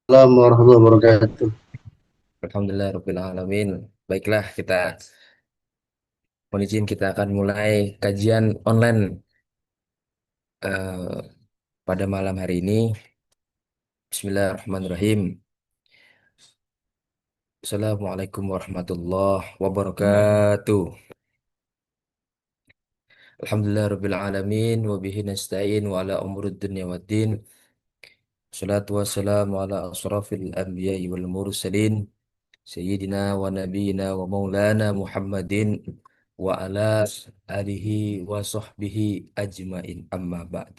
Assalamualaikum warahmatullahi wabarakatuh. Alhamdulillah Rabbil Alamin. Baiklah, mohon izin kita akan mulai kajian online eh, pada malam hari ini. Bismillahirrahmanirrahim. Assalamualaikum warahmatullahi wabarakatuh. Alhamdulillah Rabbil Alamin. Wa bihi nasta'in wa ala umurud dunya waddin. Salatu wassalamu ala asrafil anbiya'i wal mursalin. Sayyidina wa nabiyina wa maulana Muhammadin wa ala alihi wa sahbihi ajmain amma ba'd.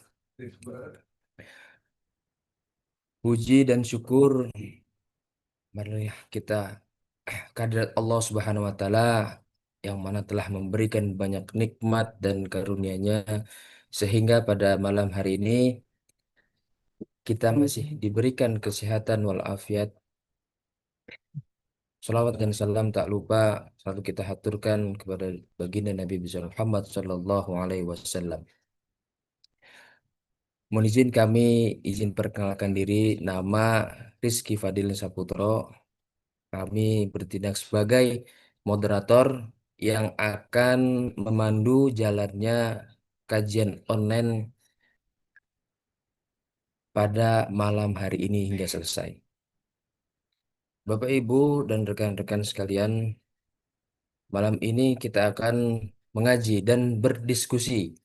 Puji dan syukur marilah kita kehadirat Allah Subhanahu wa taala yang mana telah memberikan banyak nikmat dan karunia-Nya sehingga pada malam hari ini kita masih diberikan kesehatan walafiat. Salawat dan salam tak lupa selalu kita haturkan kepada baginda Nabi besar Muhammad sallallahu alaihi wasallam. Mohon izin kami izin perkenalkan diri, nama Rizky Fadil Saputro. Kami bertindak sebagai moderator yang akan memandu jalannya kajian online pada malam hari ini hingga selesai. Bapak, Ibu, dan rekan-rekan sekalian, malam ini kita akan mengaji dan berdiskusi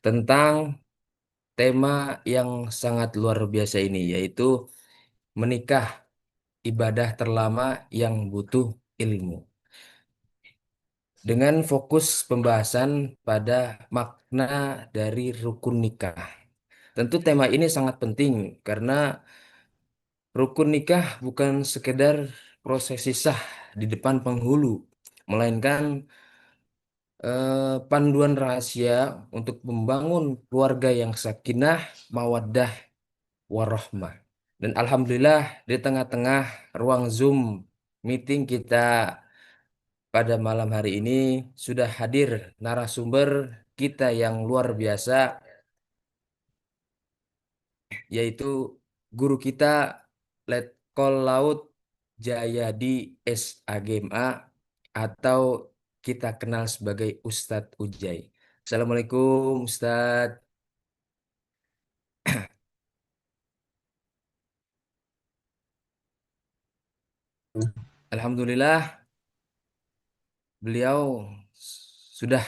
tentang tema yang sangat luar biasa ini, yaitu menikah, ibadah terlama yang butuh ilmu. Dengan fokus pembahasan pada makna dari rukun nikah. Tentu tema ini sangat penting karena rukun nikah bukan sekedar prosesi sah di depan penghulu, melainkan panduan rahasia untuk membangun keluarga yang sakinah, mawaddah, warahmah. Dan alhamdulillah di tengah-tengah ruang Zoom meeting kita pada malam hari ini sudah hadir narasumber kita yang luar biasa, yaitu guru kita Letkol Laut Jayadi SAGMA atau kita kenal sebagai Ustadz Ujai. Assalamualaikum Ustadz. Alhamdulillah beliau sudah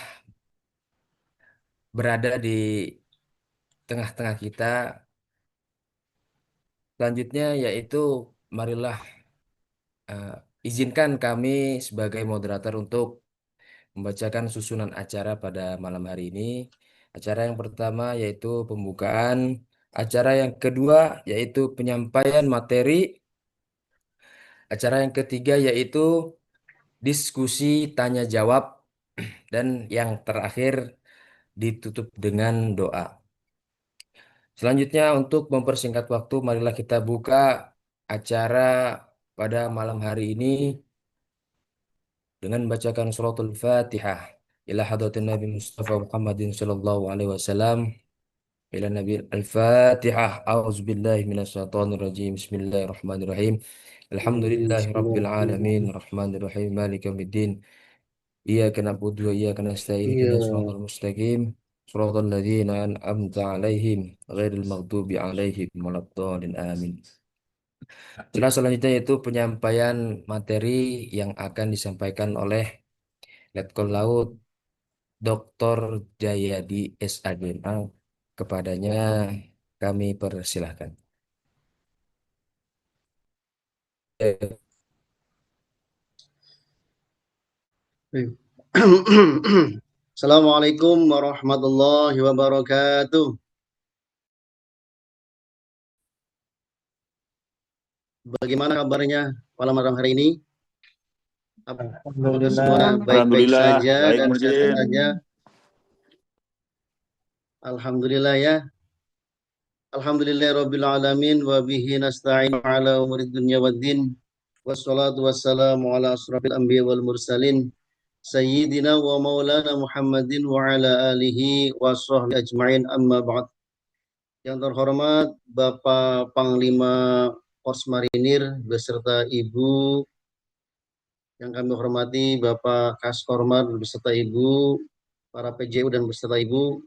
berada di tengah-tengah kita. Selanjutnya yaitu marilah eh, izinkan kami sebagai moderator untuk membacakan susunan acara pada malam hari ini. Acara yang pertama yaitu pembukaan, acara yang kedua yaitu penyampaian materi, acara yang ketiga yaitu diskusi tanya jawab, dan yang terakhir ditutup dengan doa. Selanjutnya untuk mempersingkat waktu, marilah kita buka acara pada malam hari ini dengan membacakan suratul Fatihah ila hadratin Nabi Mustafa Muhammadin sallallahu alaihi wasallam. Ila Nabi Al-Fatihah. A'udzubillahi minasyaitonir rajim. Bismillahirrahmanirrahim. Alhamdulillahi rabbil alamin, Bismillahirrahmanirrahim. rahmanir rahim, maliki yaumiddin. Iyyaka na'budu wa iyyaka nasta'in. Iya, Ihdinas siratal mustaqim. Shiratal ladzina an'amta 'alaihim ghairil maghdubi 'alaihim waladdallin. Amin. Jelas selanjutnya yaitu penyampaian materi yang akan disampaikan oleh Letkol Laut Dr. Jayadi SAGMA. Kepadanya kami persilahkan. Eh, baik. Assalamualaikum warahmatullahi wabarakatuh. Bagaimana kabarnya malam hari ini? Apakah semua Alhamdulillah. baik-baik Alhamdulillah, saja baik dan sehat Mujib. saja? Alhamdulillah ya. Alhamdulillahirabbil alamin wa bihi nasta'inu ala umurid dunya waddin. Wassalatu wassalamu ala asrafil anbiya wal mursalin. Sayyidina wa maulana Muhammadin wa ala alihi wa sahbihi ajma'in amma ba'd. Yang terhormat Bapak Panglima Korps Marinir beserta Ibu yang kami hormati, Bapak Kaskormar beserta Ibu, para PJU dan beserta Ibu,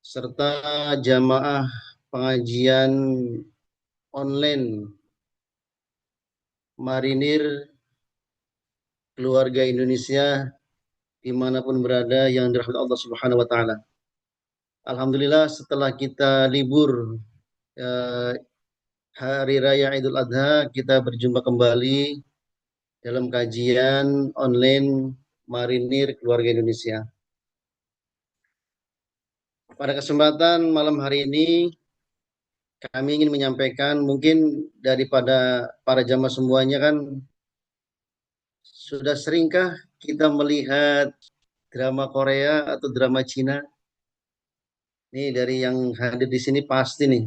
serta jamaah pengajian online Marinir keluarga Indonesia dimanapun berada yang dirahmati Allah Subhanahu wa Ta'ala. Alhamdulillah, setelah kita libur Hari Raya Idul Adha, kita berjumpa kembali dalam kajian online Marinir Keluarga Indonesia. Pada kesempatan malam hari ini, kami ingin menyampaikan, mungkin daripada para jamaah semuanya kan, sudah seringkah kita melihat drama Korea atau drama Cina? Nih dari yang hadir di sini pasti nih,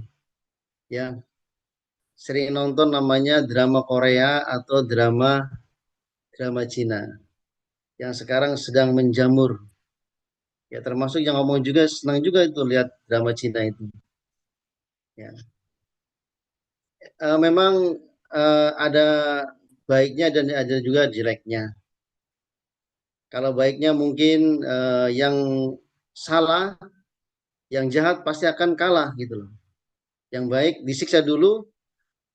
ya sering nonton namanya drama Korea atau drama Cina yang sekarang sedang menjamur. Ya termasuk yang ngomong juga senang juga itu lihat drama Cina itu. Ya. Memang ada baiknya dan ada juga jeleknya. Kalau baiknya mungkin yang salah, yang jahat pasti akan kalah gitu loh. Yang baik disiksa dulu,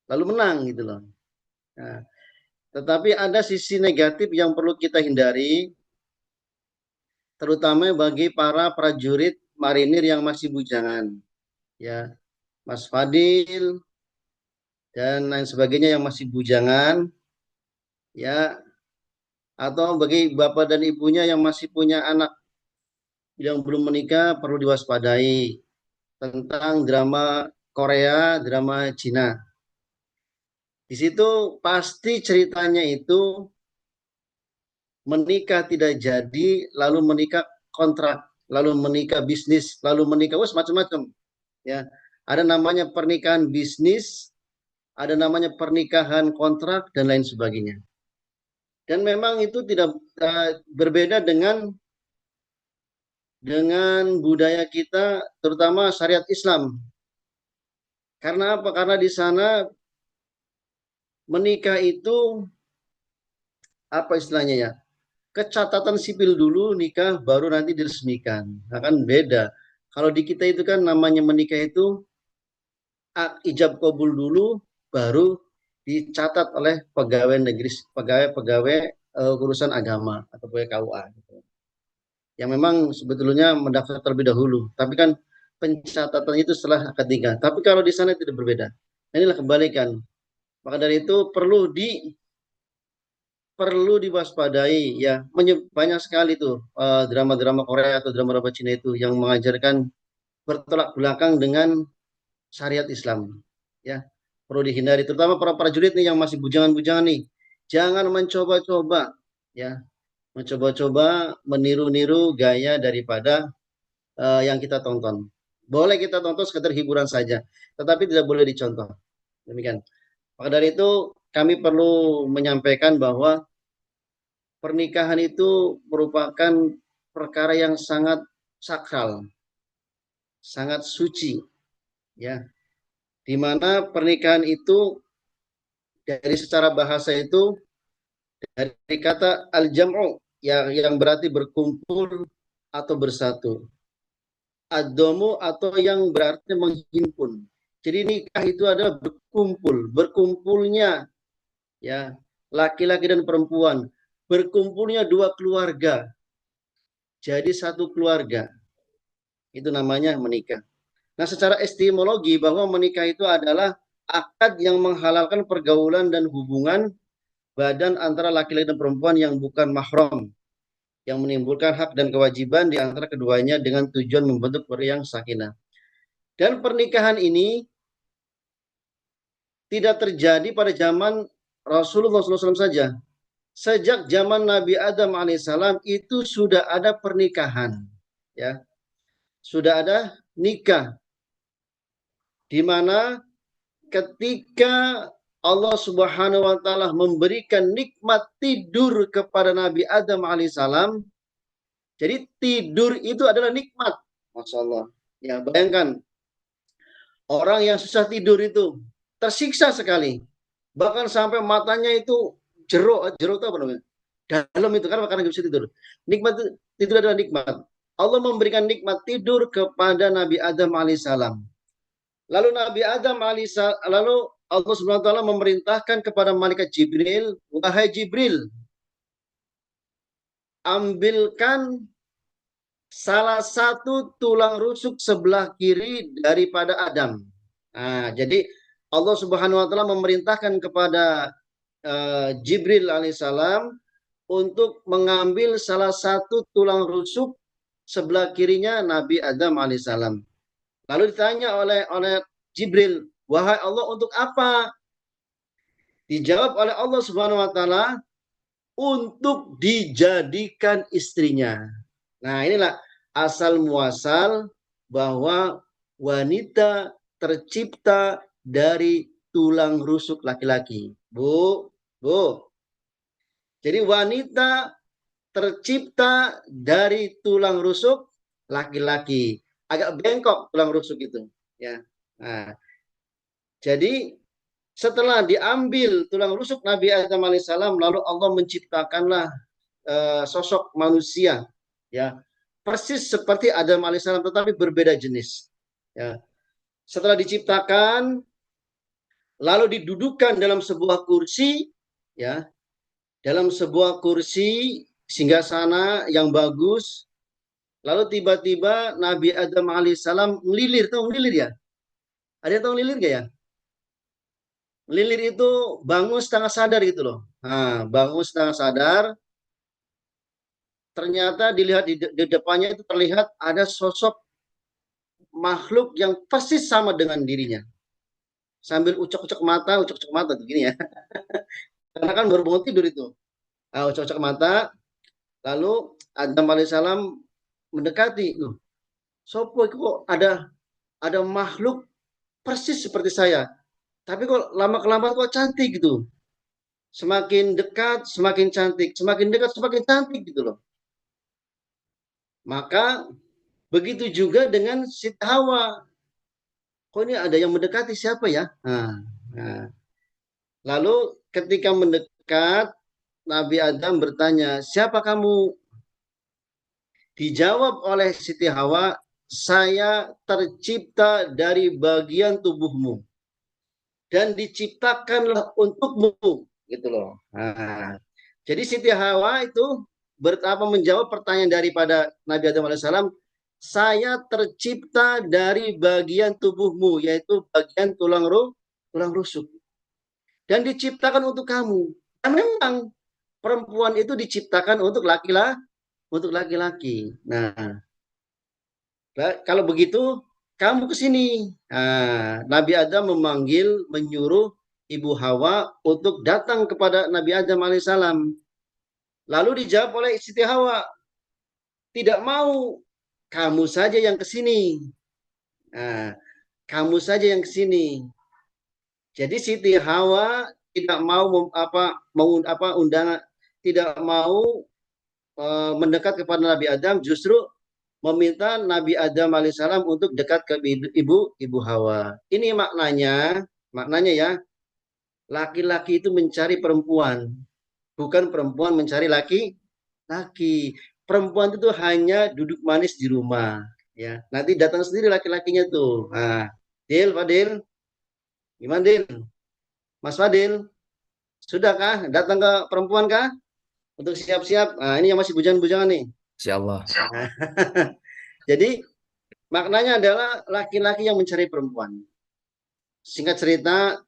lalu menang gitu loh. Nah, tetapi ada sisi negatif yang perlu kita hindari, terutama bagi para prajurit marinir yang masih bujangan, ya, Mas Fadil dan lain sebagainya yang masih bujangan, ya, atau bagi bapak dan ibunya yang masih punya anak yang belum menikah perlu diwaspadai tentang drama Korea, drama Cina. Di situ pasti ceritanya itu menikah tidak jadi, lalu menikah kontrak, lalu menikah bisnis, lalu menikah macam-macam. Ya, ada namanya pernikahan bisnis, ada namanya pernikahan kontrak dan lain sebagainya. Dan memang itu tidak berbeda dengan budaya kita, terutama syariat Islam. Karena apa? Karena di sana menikah itu apa istilahnya ya? Kecatatan sipil dulu, nikah baru nanti diresmikan. Nah, kan beda. Kalau di kita itu kan namanya menikah itu ijab kabul dulu, baru dicatat oleh pegawai negeri, pegawai urusan agama atau pegawai KUA. Gitu. Yang memang sebetulnya mendaftar terlebih dahulu, tapi kan pencatatan itu setelah ketiga. Tapi kalau di sana tidak berbeda. Inilah kebalikan. Maka dari itu perlu diwaspadai ya. Banyak sekali tuh drama-drama Korea atau drama-drama Cina itu yang mengajarkan bertolak belakang dengan syariat Islam. Ya, perlu dihindari terutama para prajurit nih yang masih bujangan-bujangan nih. Jangan mencoba-coba ya, mencoba-coba meniru-niru gaya daripada yang kita tonton. Boleh kita tonton sekedar hiburan saja, tetapi tidak boleh dicontoh. Demikian. Maka dari itu kami perlu menyampaikan bahwa pernikahan itu merupakan perkara yang sangat sakral, sangat suci, ya. Di mana pernikahan itu dari secara bahasa itu dari kata al-jam'u yang berarti berkumpul atau bersatu. Ad-domu atau yang berarti menghimpun. Jadi nikah itu adalah berkumpulnya ya laki-laki dan perempuan, berkumpulnya dua keluarga. Jadi satu keluarga. Itu namanya menikah. Nah, secara etimologi bahwa menikah itu adalah akad yang menghalalkan pergaulan dan hubungan badan antara laki-laki dan perempuan yang bukan mahram, yang menimbulkan hak dan kewajiban di antara keduanya dengan tujuan membentuk yang sakinah. Dan pernikahan ini tidak terjadi pada zaman Rasulullah SAW saja. Sejak zaman Nabi Adam alaihissalam itu sudah ada pernikahan, ya, sudah ada nikah, di mana ketika Allah Subhanahu wa taala memberikan nikmat tidur kepada Nabi Adam alaihissalam. Jadi tidur itu adalah nikmat. Masya Allah. Ya, bayangkan orang yang susah tidur itu tersiksa sekali. Bahkan sampai matanya itu jeruk itu apa namanya? Dalam itu kan karena nggak bisa tidur. Nikmat tidur adalah nikmat. Allah memberikan nikmat tidur kepada Nabi Adam alaihissalam. Lalu Nabi Adam alaihissalam, lalu Allah Subhanahu wa taala memerintahkan kepada malaikat Jibril, "Wahai Jibril, ambilkan salah satu tulang rusuk sebelah kiri daripada Adam." Nah, jadi Allah Subhanahu wa taala memerintahkan kepada Jibril alaihissalam untuk mengambil salah satu tulang rusuk sebelah kirinya Nabi Adam alaihissalam. Lalu ditanya oleh Jibril, "Wahai Allah, untuk apa?" Dijawab oleh Allah Subhanahu wa taala, "Untuk dijadikan istrinya." Nah, inilah asal muasal bahwa wanita tercipta dari tulang rusuk laki-laki. Bu, Bu. Jadi wanita tercipta dari tulang rusuk laki-laki. Agak bengkok tulang rusuk itu, ya. Nah, jadi setelah diambil tulang rusuk Nabi Adam alaihissalam, lalu Allah menciptakanlah sosok manusia, ya, persis seperti Adam alaihissalam tetapi berbeda jenis. Ya. Setelah diciptakan, lalu didudukkan dalam sebuah kursi, ya, dalam sebuah kursi singgasana yang bagus. Lalu tiba-tiba Nabi Adam alaihissalam melilir, tahu melilir ya? Ada yang tahu melilir gak ya? Melilir itu bangun setengah sadar gitu loh. Nah, bangun setengah sadar, ternyata dilihat di depannya itu terlihat ada sosok makhluk yang persis sama dengan dirinya. Sambil ucok-ucok mata tuh gini ya. Karena kan baru bangun tidur itu. Nah, ucok-ucok mata, lalu Adam alaihissalam mendekati, loh, sopo kok ada makhluk persis seperti saya. Tapi kok lama kelamaan kok cantik gitu. Semakin dekat semakin cantik, semakin dekat semakin cantik gitu loh. Maka begitu juga dengan Siti Hawa. Kok ini ada yang mendekati siapa ya? Nah. Lalu ketika mendekat, Nabi Adam bertanya, "Siapa kamu?" Dijawab oleh Siti Hawa, "Saya tercipta dari bagian tubuhmu dan diciptakanlah untukmu." Gitu loh. Nah, jadi Siti Hawa itu menjawab pertanyaan daripada Nabi Adam alaihissalam, "Saya tercipta dari bagian tubuhmu, yaitu bagian tulang rusuk, dan diciptakan untuk kamu." Dan memang perempuan itu diciptakan untuk laki-laki. Nah, kalau begitu kamu ke sini. Nah, Nabi Adam menyuruh Ibu Hawa untuk datang kepada Nabi Adam alaihissalam. Lalu dijawab oleh Siti Hawa, "Tidak mau, kamu saja yang ke sini." Nah, kamu saja yang ke sini. Jadi Siti Hawa tidak mau undangan, tidak mau mendekat kepada Nabi Adam, justru meminta Nabi Adam alaihissalam untuk dekat ke ibu Hawa. Ini maknanya ya, laki-laki itu mencari perempuan, bukan perempuan mencari laki-laki. Perempuan itu hanya duduk manis di rumah, ya. Nanti datang sendiri laki-lakinya tuh. Nah, Fadil, gimana Dil? Mas Fadil, sudahkah datang ke perempuan kah? Untuk siap-siap. Nah, ini yang masih bujangan-bujangan nih. Insyaallah. Jadi maknanya adalah laki-laki yang mencari perempuan. Singkat cerita,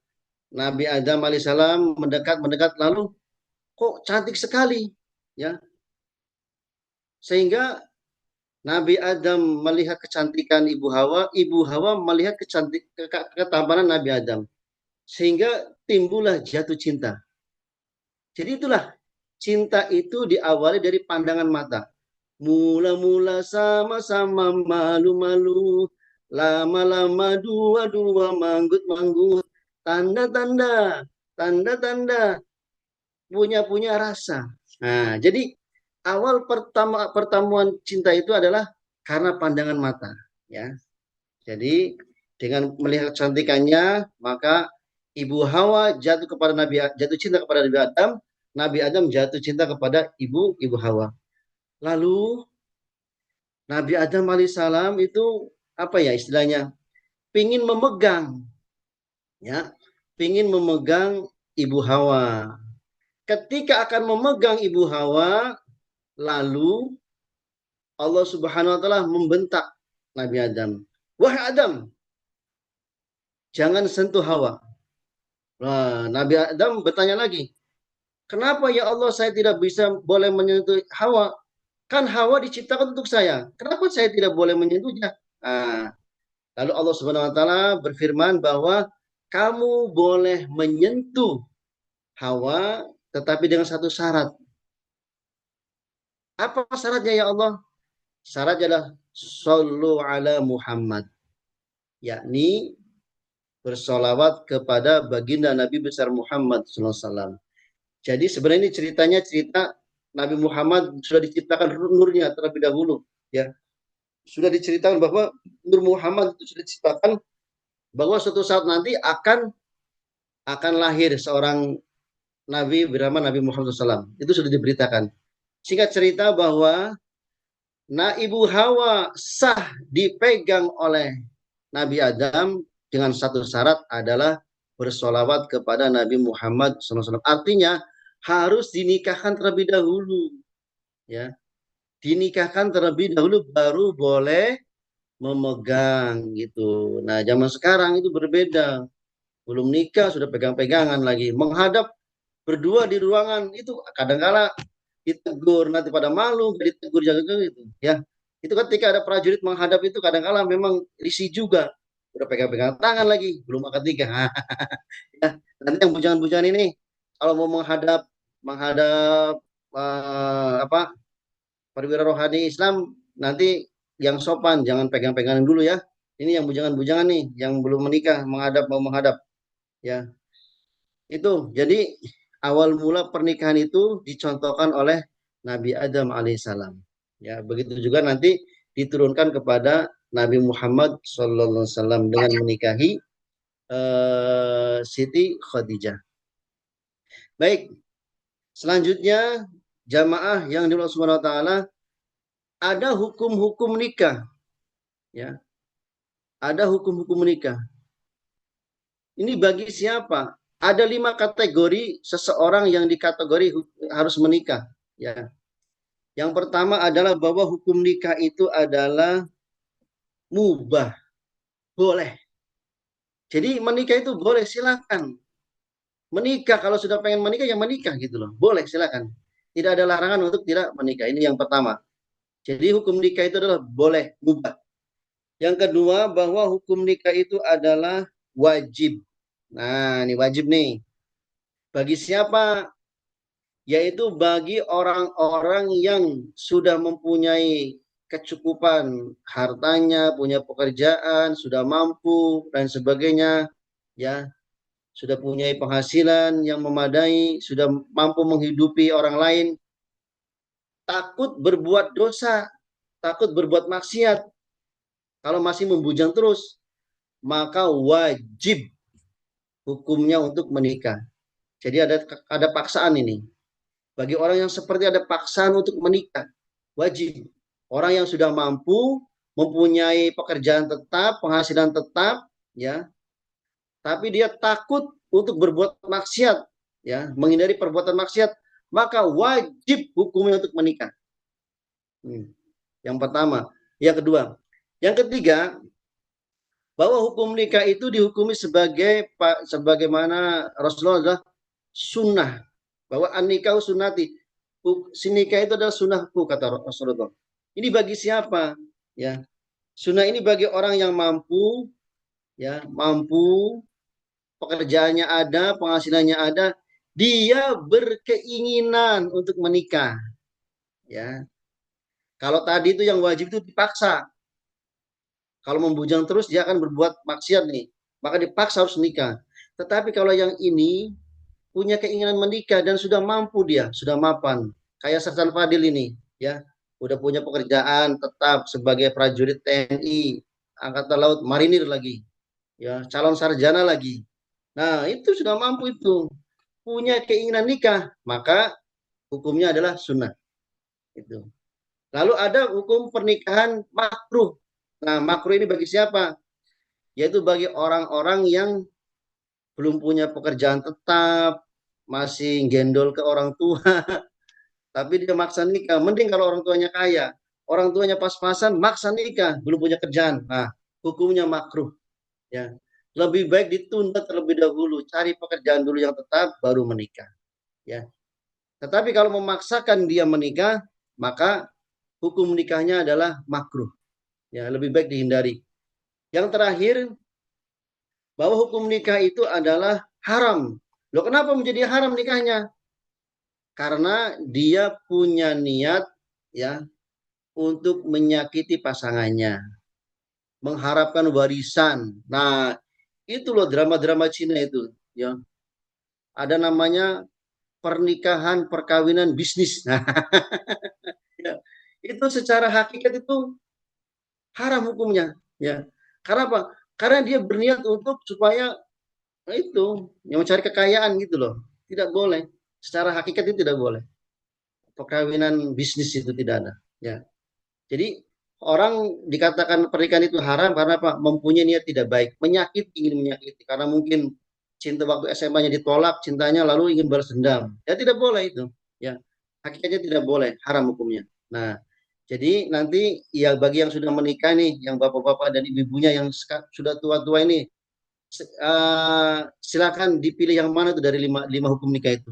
Nabi Adam alaihissalam mendekat lalu kok cantik sekali, ya. Sehingga Nabi Adam melihat kecantikan Ibu Hawa melihat ketampanan Nabi Adam. Sehingga timbullah jatuh cinta. Jadi itulah, cinta itu diawali dari pandangan mata. Mula-mula sama-sama malu-malu, lama-lama dua-dua manggut-manggut, tanda-tanda punya rasa. Nah, jadi awal pertemuan cinta itu adalah karena pandangan mata, ya. Jadi dengan melihat kecantikannya, maka Ibu Hawa jatuh kepada jatuh cinta kepada Nabi Adam jatuh cinta kepada ibu Hawa. Lalu Nabi Adam alaihissalam itu apa ya istilahnya? Pingin memegang, ya, pingin memegang ibu Hawa. Ketika akan memegang ibu Hawa, lalu Allah Subhanahu wa taala membentak Nabi Adam. Wahai Adam, jangan sentuh Hawa. Nah, Nabi Adam bertanya lagi, kenapa ya Allah saya tidak bisa boleh menyentuh Hawa? Kan Hawa diciptakan untuk saya. Kenapa saya tidak boleh menyentuhnya? Nah, lalu Allah Subhanahu wa taala berfirman bahwa kamu boleh menyentuh Hawa tetapi dengan satu syarat. Apa syaratnya ya Allah? Syaratnya adalah sallu ala Muhammad, yakni bersolawat kepada baginda Nabi besar Muhammad SAW. Jadi sebenarnya ini cerita Nabi Muhammad sudah diciptakan nurnya terlebih dahulu, ya. Sudah diceritakan bahwa Nur Muhammad itu sudah diciptakan bahwa suatu saat nanti akan lahir seorang Nabi bernama Nabi Muhammad SAW. Itu sudah diberitakan. Singkat cerita bahwa Ibu Hawa sah dipegang oleh Nabi Adam dengan satu syarat adalah bersolawat kepada Nabi Muhammad SAW. Artinya harus dinikahkan terlebih dahulu, ya. Dinikahkan terlebih dahulu baru boleh memegang gitu. Nah, zaman sekarang itu berbeda. Belum nikah sudah pegang-pegangan lagi. Menghadap berdua di ruangan itu kadang-kala ditegur, nanti pada malu, ditegur jaga gitu, ya. Itu ketika ada prajurit menghadap itu kadang-kala memang risih juga. Udah pegang-pegang tangan lagi, belum akad nikah. Ya, nanti yang bujangan-bujangan ini kalau mau menghadap apa perwira rohani Islam nanti yang sopan, jangan pegang-pegangan dulu ya. Ini yang bujangan-bujangan nih, yang belum menikah mau menghadap, ya. Itu jadi awal mula pernikahan itu dicontohkan oleh Nabi Adam alaihissalam. Ya, begitu juga nanti diturunkan kepada Nabi Muhammad sallallahu alaihi wasallam dengan menikahi Siti Khadijah. Baik, selanjutnya jamaah yang dimuliakan Subhanahu wa taala, ada hukum-hukum nikah, ya. Ada hukum-hukum nikah. Ini bagi siapa? Ada 5 kategori seseorang yang dikategori harus menikah, ya. Yang pertama adalah bahwa hukum nikah itu adalah mubah, boleh. Jadi menikah itu boleh, silakan. Menikah kalau sudah pengen menikah ya menikah gitu loh. Boleh, silakan. Tidak ada larangan untuk tidak menikah. Ini yang pertama. Jadi hukum nikah itu adalah boleh, mubah. Yang kedua bahwa hukum nikah itu adalah wajib. Nah, ini wajib nih. Bagi siapa? Yaitu bagi orang-orang yang sudah mempunyai kecukupan hartanya, punya pekerjaan, sudah mampu dan sebagainya, ya, sudah punya penghasilan yang memadai, sudah mampu menghidupi orang lain, takut berbuat dosa, takut berbuat maksiat. Kalau masih membujang terus, maka wajib hukumnya untuk menikah. Jadi ada paksaan ini. Bagi orang yang seperti ada paksaan untuk menikah, wajib. Orang yang sudah mampu, mempunyai pekerjaan tetap, penghasilan tetap, ya, tapi dia takut untuk berbuat maksiat, ya, menghindari perbuatan maksiat, maka wajib hukumnya untuk menikah. Yang pertama. Yang kedua. Yang ketiga, bahwa hukum nikah itu dihukumi sebagaimana Rasulullah adalah sunnah, bahwa an-nikah sunnati, si nikah itu adalah sunnahku kata Rasulullah. Ini bagi siapa? Ya, sunnah ini bagi orang yang mampu, ya, mampu, pekerjaannya ada, penghasilannya ada, dia berkeinginan untuk menikah. Ya, kalau tadi itu yang wajib itu dipaksa. Kalau membujang terus dia akan berbuat maksiat nih, maka dipaksa harus nikah. Tetapi kalau yang ini punya keinginan menikah dan sudah mampu, dia sudah mapan, kayak Sersan Fadil ini, ya, udah punya pekerjaan tetap sebagai prajurit TNI Angkatan Laut, marinir lagi, ya, calon sarjana lagi, Nah, itu sudah mampu itu. Punya keinginan nikah, maka hukumnya adalah sunnah. Itu. Lalu ada hukum pernikahan makruh. Nah, makruh ini bagi siapa? Yaitu bagi orang-orang yang belum punya pekerjaan tetap, masih gendol ke orang tua, tapi dia maksa nikah. Mending kalau orang tuanya kaya, orang tuanya pas-pasan, maksa nikah, belum punya kerjaan. Nah, hukumnya makruh. Ya, lebih baik ditunda terlebih dahulu, cari pekerjaan dulu yang tetap, baru menikah. Ya, tetapi kalau memaksakan dia menikah, maka hukum nikahnya adalah makruh. Ya, lebih baik dihindari. Yang terakhir, bahwa hukum nikah itu adalah haram. Loh, kenapa menjadi haram nikahnya? Karena dia punya niat ya untuk menyakiti pasangannya, mengharapkan warisan. Nah, itu loh drama-drama Cina itu, ya. Ada namanya pernikahan perkawinan bisnis. Nah, ya. Itu secara hakikat itu haram hukumnya, ya. Karena apa? Karena dia berniat untuk supaya itu yang mencari kekayaan gitu loh. Tidak boleh. Secara hakikat itu tidak boleh. Perkawinan bisnis itu tidak ada, ya. Jadi orang dikatakan pernikahan itu haram karena apa? Mempunyai niat tidak baik, menyakiti, ingin menyakiti karena mungkin cinta waktu SMA-nya ditolak, cintanya lalu ingin balas dendam. Ya tidak boleh itu, ya. Hakikatnya tidak boleh, haram hukumnya. Nah, jadi nanti ya bagi yang sudah menikah nih, yang bapak-bapak dan ibu-ibunya yang sudah tua-tua ini, silakan dipilih yang mana itu dari lima hukum nikah itu.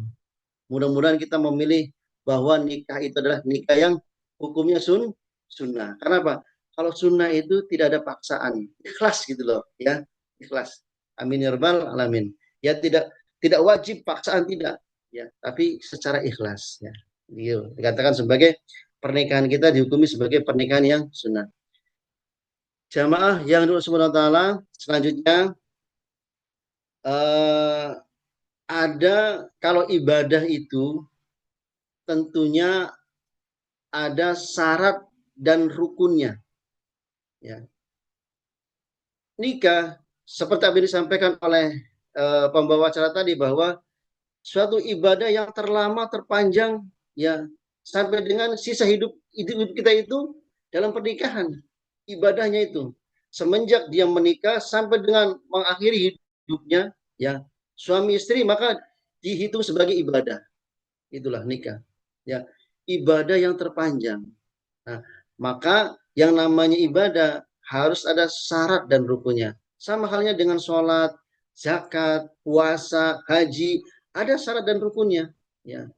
Mudah-mudahan kita memilih bahwa nikah itu adalah nikah yang hukumnya sunnah. Karena apa? Kalau sunnah itu tidak ada paksaan, ikhlas gitu loh, ya, ikhlas. Amin ya rabbal alamin. Ya tidak wajib paksaan tidak, ya, tapi secara ikhlas, ya. Gitu. Dikatakan sebagai pernikahan kita dihukumi sebagai pernikahan yang sunnah. Jamaah yang dirahmati Subhanahu wa taala, selanjutnya eh, ada kalau ibadah itu tentunya ada syarat dan rukunnya. Ya. Nikah seperti yang disampaikan oleh pembawa acara tadi bahwa suatu ibadah yang terlama terpanjang ya sampai dengan sisa hidup kita itu dalam pernikahan ibadahnya itu semenjak dia menikah sampai dengan mengakhiri hidupnya ya suami istri maka dihitung sebagai ibadah itulah nikah ya ibadah yang terpanjang. Nah, maka yang namanya ibadah harus ada syarat dan rukunnya. Sama halnya dengan sholat, zakat, puasa, haji, ada syarat dan rukunnya. Ya,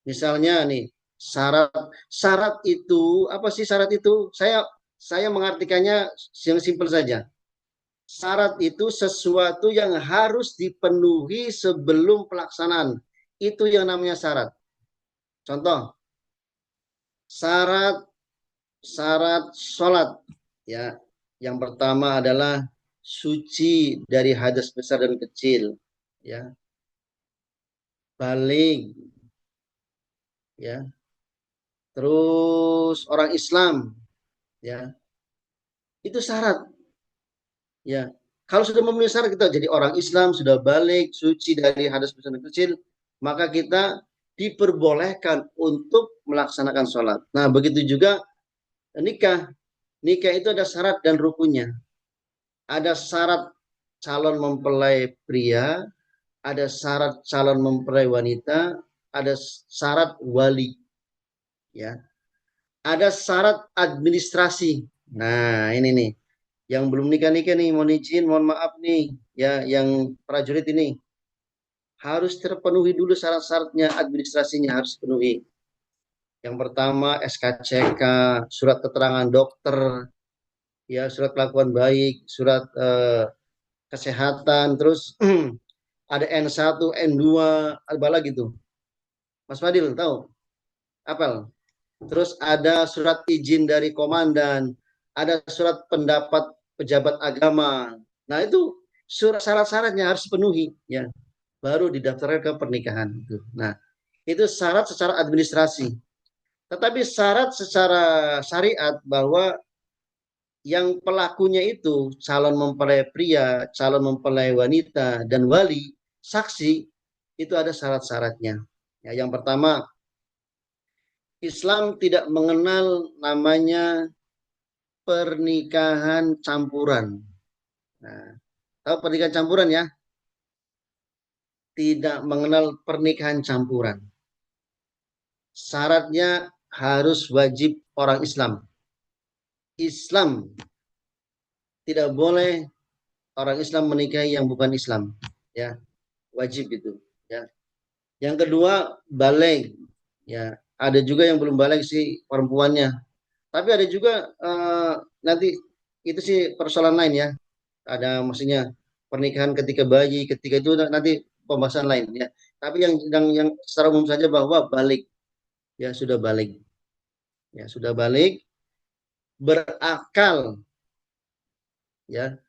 misalnya nih syarat syarat itu apa sih syarat itu? Saya mengartikannya yang simpel saja. Syarat itu sesuatu yang harus dipenuhi sebelum pelaksanaan. Itu yang namanya syarat. Contoh, syarat syarat sholat ya yang pertama adalah suci dari hadas besar dan kecil ya balik ya terus orang Islam ya itu syarat ya kalau sudah memenuhi syarat kita jadi orang Islam sudah balik suci dari hadas besar dan kecil maka kita diperbolehkan untuk melaksanakan sholat. Nah begitu juga nikah nikah itu ada syarat dan rukunnya. Ada syarat calon mempelai pria, ada syarat calon mempelai wanita, ada syarat wali, ya. Ada syarat administrasi. Nah, ini nih, yang belum nikah-nikah nih, mohon izin, mohon maaf nih, ya, yang prajurit ini harus terpenuhi dulu syarat-syaratnya, administrasinya harus penuhi. Yang pertama SKCK, surat keterangan dokter, ya, surat kelakuan baik, surat kesehatan, terus ada N1, N2, apa lagi tuh? Mas Fadil tahu? Apel. Terus ada surat izin dari komandan, ada surat pendapat pejabat agama. Nah, itu surat syarat-syaratnya harus penuhi ya. Baru didaftarkan ke pernikahan itu. Nah, itu syarat secara administrasi. Tetapi syarat secara syariat bahwa yang pelakunya itu calon mempelai pria, calon mempelai wanita, dan wali, saksi, itu ada syarat-syaratnya. Ya, yang pertama, Islam tidak mengenal namanya pernikahan campuran. Nah, tahu pernikahan campuran ya? Tidak mengenal pernikahan campuran. Syaratnya harus wajib orang Islam. Islam tidak boleh orang Islam menikahi yang bukan Islam, ya, wajib itu, ya. Yang kedua, baligh, ya. Ada juga yang belum baligh sih perempuannya, tapi ada juga nanti itu sih persoalan lain ya. Ada maksudnya pernikahan ketika bayi, ketika itu nanti pembahasan lain ya. Tapi yang secara umum saja bahwa baligh, ya sudah baligh, ya sudah baligh, berakal, ya,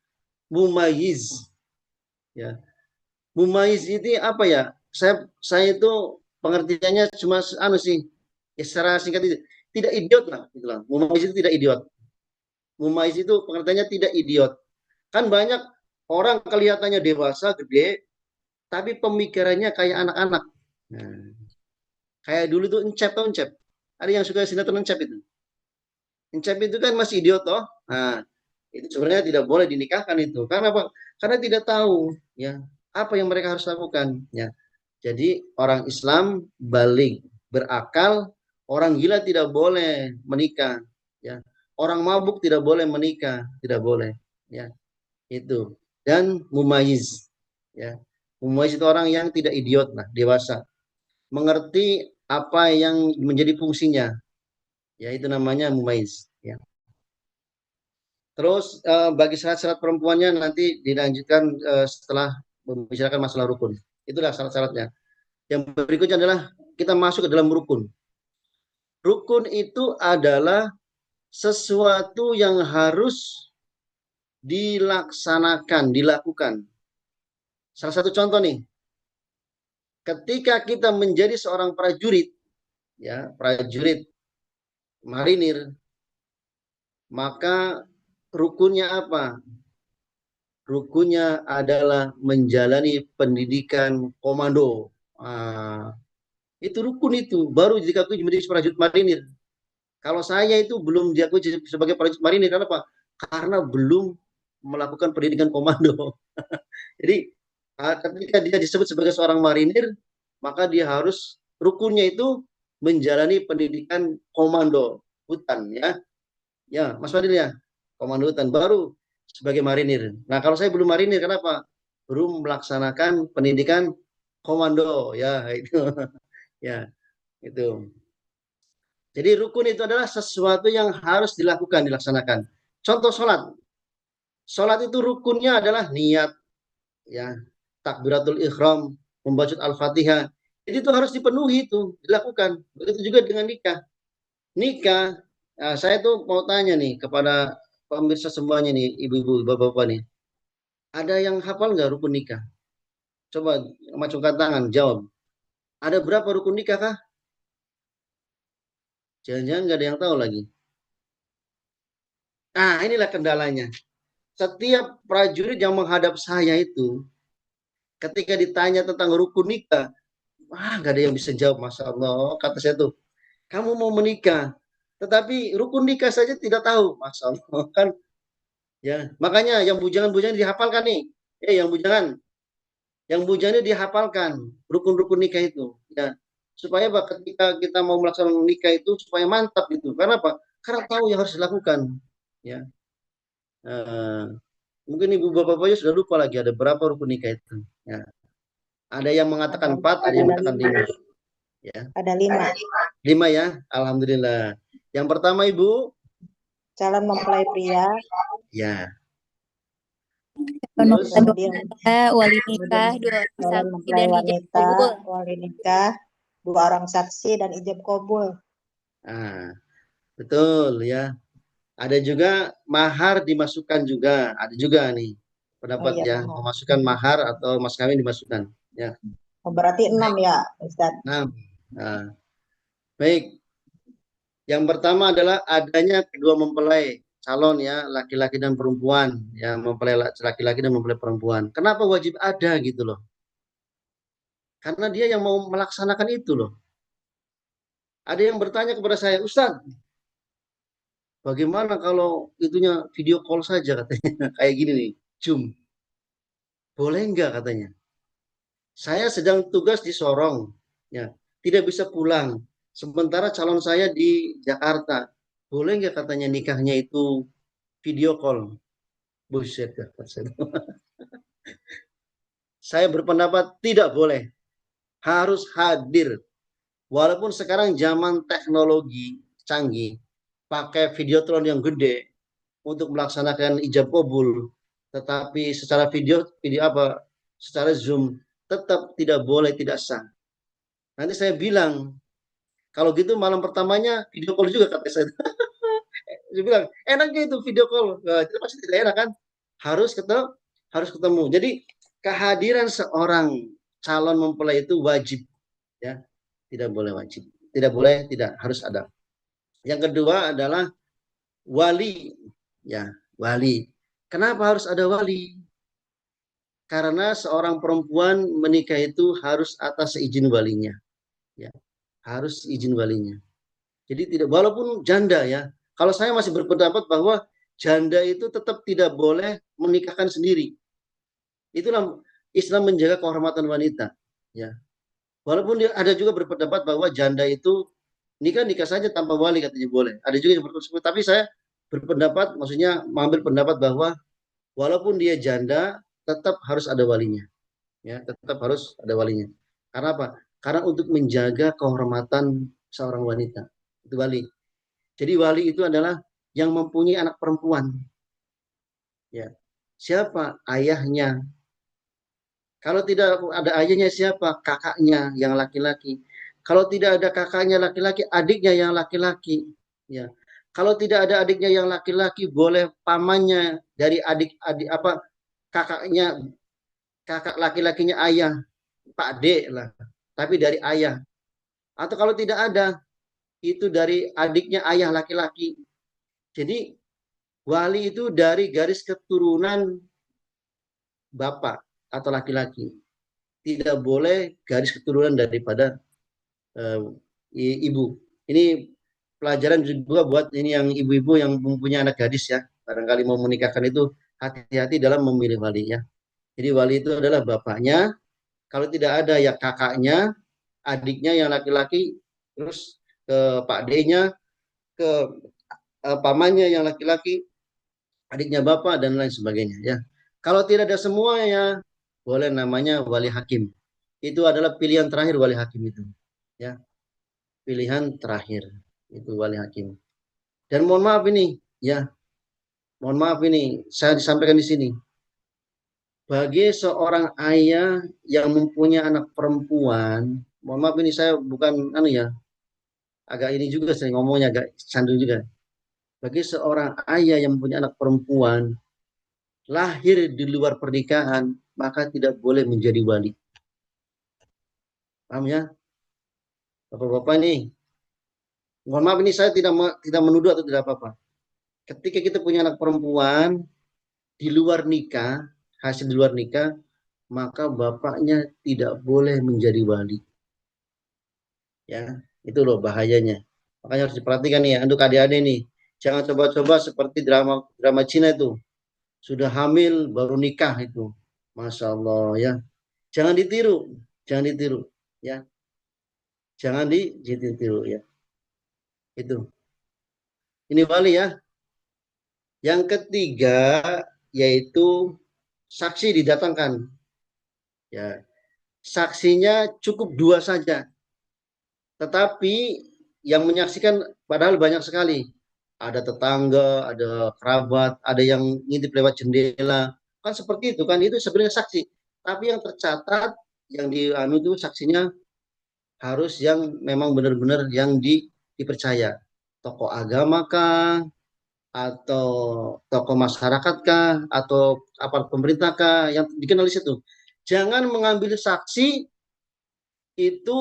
mumayyiz, ya. Mumayyiz itu apa ya? Saya itu pengertiannya cuma anu sih, ya secara singkat itu tidak idiot lah, gitu lah. Mumayyiz itu tidak idiot. Mumayyiz itu pengertiannya tidak idiot. Kan banyak orang kelihatannya dewasa, gede, tapi pemikirannya kayak anak-anak. Nah, kayak dulu tuh Encep, tau Encep? Ada yang suka sinetron Encep itu. Encep itu kan masih idiot toh. Nah, itu sebenarnya tidak boleh dinikahkan itu. Karena apa? Karena tidak tahu ya apa yang mereka harus lakukan ya. Jadi orang Islam balik berakal, orang gila tidak boleh menikah ya. Orang mabuk tidak boleh menikah, tidak boleh ya. Itu. Dan mumayyiz ya. Mumayyiz itu orang yang tidak idiot lah, dewasa. Mengerti apa yang menjadi fungsinya. Ya itu namanya mumayyiz ya. Terus bagi syarat-syarat perempuannya nanti dilanjutkan setelah membicarakan masalah rukun. Itulah syarat-syaratnya. Yang berikutnya adalah kita masuk ke dalam rukun. Rukun itu adalah sesuatu yang harus dilaksanakan, dilakukan. Salah satu contoh nih, ketika kita menjadi seorang prajurit, ya prajurit marinir, maka rukunnya apa? Rukunnya adalah menjalani pendidikan komando. Ah, itu rukun itu, baru diakui menjadi prajurit marinir. Kalau saya itu belum diakui sebagai prajurit marinir, kenapa? Karena belum melakukan pendidikan komando. Jadi ketika dia disebut sebagai seorang marinir, maka dia harus rukunnya itu menjalani pendidikan komando hutan ya. Ya, Mas Fadil ya. Komando hutan baru sebagai marinir. Nah, kalau saya belum marinir, kenapa? Belum melaksanakan pendidikan komando ya itu. Ya, itu. Jadi rukun itu adalah sesuatu yang harus dilakukan, dilaksanakan. Contoh sholat. Sholat itu rukunnya adalah niat, ya, takbiratul ikhram, membaca Al-Fatihah. Jadi itu harus dipenuhi itu, dilakukan. Begitu juga dengan nikah. Nikah, nah, saya tuh mau tanya nih kepada pemirsa semuanya nih, ibu-ibu, bapak-bapak nih. Ada yang hafal nggak rukun nikah? Coba macamkan tangan, jawab. Ada berapa rukun nikah kah? Jangan-jangan nggak ada yang tahu lagi. Nah, inilah kendalanya. Setiap prajurit yang menghadap saya itu, ketika ditanya tentang rukun nikah, wah nggak ada yang bisa jawab, Masya Allah. Kata saya tuh, kamu mau menikah, tetapi rukun nikah saja tidak tahu, Masya Allah. Kan, ya. Makanya yang bujangan-bujangan dihafalkan nih. Yang bujangan dihafalkan rukun-rukun nikah itu. Ya. Supaya ketika kita mau melaksanakan nikah itu supaya mantap gitu. Karena apa? Karena tahu yang harus dilakukan. Ya. Mungkin ibu bapak-bapaknya sudah lupa lagi ada berapa rukun nikah itu. Ya. Ada yang mengatakan 4, ada yang mengatakan 5. Ya. Ada 5. 5 ya, alhamdulillah. Yang pertama ibu, calon mempelai pria, ya. Terus, Terus, kemudian wali nikah, dua orang calon saksi mempelai dan ijab wanita, kabul. wali nikah, 2 orang saksi dan ijab kabul. nah, betul ya. Ada juga mahar dimasukkan juga, ada juga nih pendapat iya, ya, mahar. memasukkan mahar atau mas kawin dimasukkan. Ya. Berarti 6 ya, Ustaz. Nah, baik. Yang pertama adalah adanya kedua mempelai calon ya, laki-laki dan perempuan, ya mempelai laki-laki dan mempelai perempuan. Kenapa wajib ada gitu loh? Karena dia yang mau melaksanakan itu loh. Ada yang bertanya kepada saya, Ustaz, bagaimana kalau itunya video call saja katanya, kayak gini nih, Zoom. Boleh enggak katanya? Saya sedang tugas di Sorong, ya, tidak bisa pulang. Sementara calon saya di Jakarta. Boleh nggak katanya nikahnya itu video call? Buset, kata saya. Saya berpendapat tidak boleh, harus hadir. Walaupun sekarang zaman teknologi canggih, pakai videotron yang gede untuk melaksanakan ijab kabul, tetapi secara video apa, secara Zoom tetap tidak boleh, tidak sah. Nanti saya bilang, kalau gitu malam pertamanya video call juga kata saya. Saya bilang, enaknya itu video call. Nah, itu pasti tidak enak kan? Harus ketemu, harus ketemu. Jadi kehadiran seorang calon mempelai itu wajib, ya, tidak boleh wajib, tidak boleh, tidak harus ada. Yang kedua adalah wali, ya, wali. Kenapa harus ada wali? Karena seorang perempuan menikah itu harus atas izin walinya, ya, harus izin walinya. Jadi tidak, walaupun janda ya. Kalau saya masih berpendapat bahwa janda itu tetap tidak boleh menikahkan sendiri. Itulah Islam menjaga kehormatan wanita, ya. Walaupun dia ada juga berpendapat bahwa janda itu nikah saja tanpa wali katanya boleh. Ada juga yang berpendapat, tapi saya berpendapat, maksudnya mengambil pendapat bahwa walaupun dia janda tetap harus ada walinya, ya, tetap harus ada walinya. Karena apa? Karena untuk menjaga kehormatan seorang wanita. Itu wali. Jadi wali itu adalah yang mempunyai anak perempuan. Ya. Siapa ayahnya? Kalau tidak ada ayahnya siapa? Kakaknya yang laki-laki. Kalau tidak ada kakaknya laki-laki, adiknya yang laki-laki. Ya. Kalau tidak ada adiknya yang laki-laki, boleh pamannya dari adik-adik apa kakaknya, kakak laki-lakinya ayah, Pak D lah. Tapi dari ayah. Atau kalau tidak ada, itu dari adiknya ayah laki-laki. Jadi wali itu dari garis keturunan bapak atau laki-laki. Tidak boleh garis keturunan daripada ibu. Ini pelajaran juga buat ini yang ibu-ibu yang mempunyai anak gadis ya. Barangkali mau menikahkan itu hati-hati dalam memilih wali ya. Jadi wali itu adalah bapaknya. Kalau tidak ada ya kakaknya, adiknya yang laki-laki, terus ke Pak D-nya, ke pamannya yang laki-laki, adiknya bapak dan lain sebagainya ya. Kalau tidak ada semuanya, boleh namanya wali hakim. Itu adalah pilihan terakhir wali hakim itu. Ya, pilihan terakhir itu wali hakim. Dan mohon maaf ini, ya, mohon maaf ini, saya disampaikan di sini. Bagi seorang ayah yang mempunyai anak perempuan, mohon maaf ini saya bukan agak ini juga saya ngomongnya agak sandung juga. Bagi seorang ayah yang mempunyai anak perempuan lahir di luar pernikahan, maka tidak boleh menjadi wali. Paham ya? Bapak-bapak nih, mohon maaf ini saya tidak menuduh atau tidak apa-apa. Ketika kita punya anak perempuan di luar nikah, hasil di luar nikah, maka bapaknya tidak boleh menjadi wali. Ya, itu loh bahayanya. Makanya harus diperhatikan nih ya, untuk adik-adik nih. Jangan coba-coba seperti drama Cina itu. Sudah hamil baru nikah itu. Masya Allah ya. Jangan ditiru, jangan ditiru ya. Jangan ditiru ya. Itu. Ini wali ya. Yang ketiga yaitu saksi didatangkan. Ya. Saksinya cukup 2 saja. Tetapi yang menyaksikan padahal banyak sekali. Ada tetangga, ada kerabat, ada yang ngintip lewat jendela. Kan seperti itu kan, itu sebenarnya saksi. Tapi yang tercatat, yang itu saksinya harus yang memang benar-benar yang dipercaya. Tokoh agama kah, atau tokoh masyarakat kah, atau aparat pemerintah kah, yang dikenal di situ. Jangan mengambil saksi itu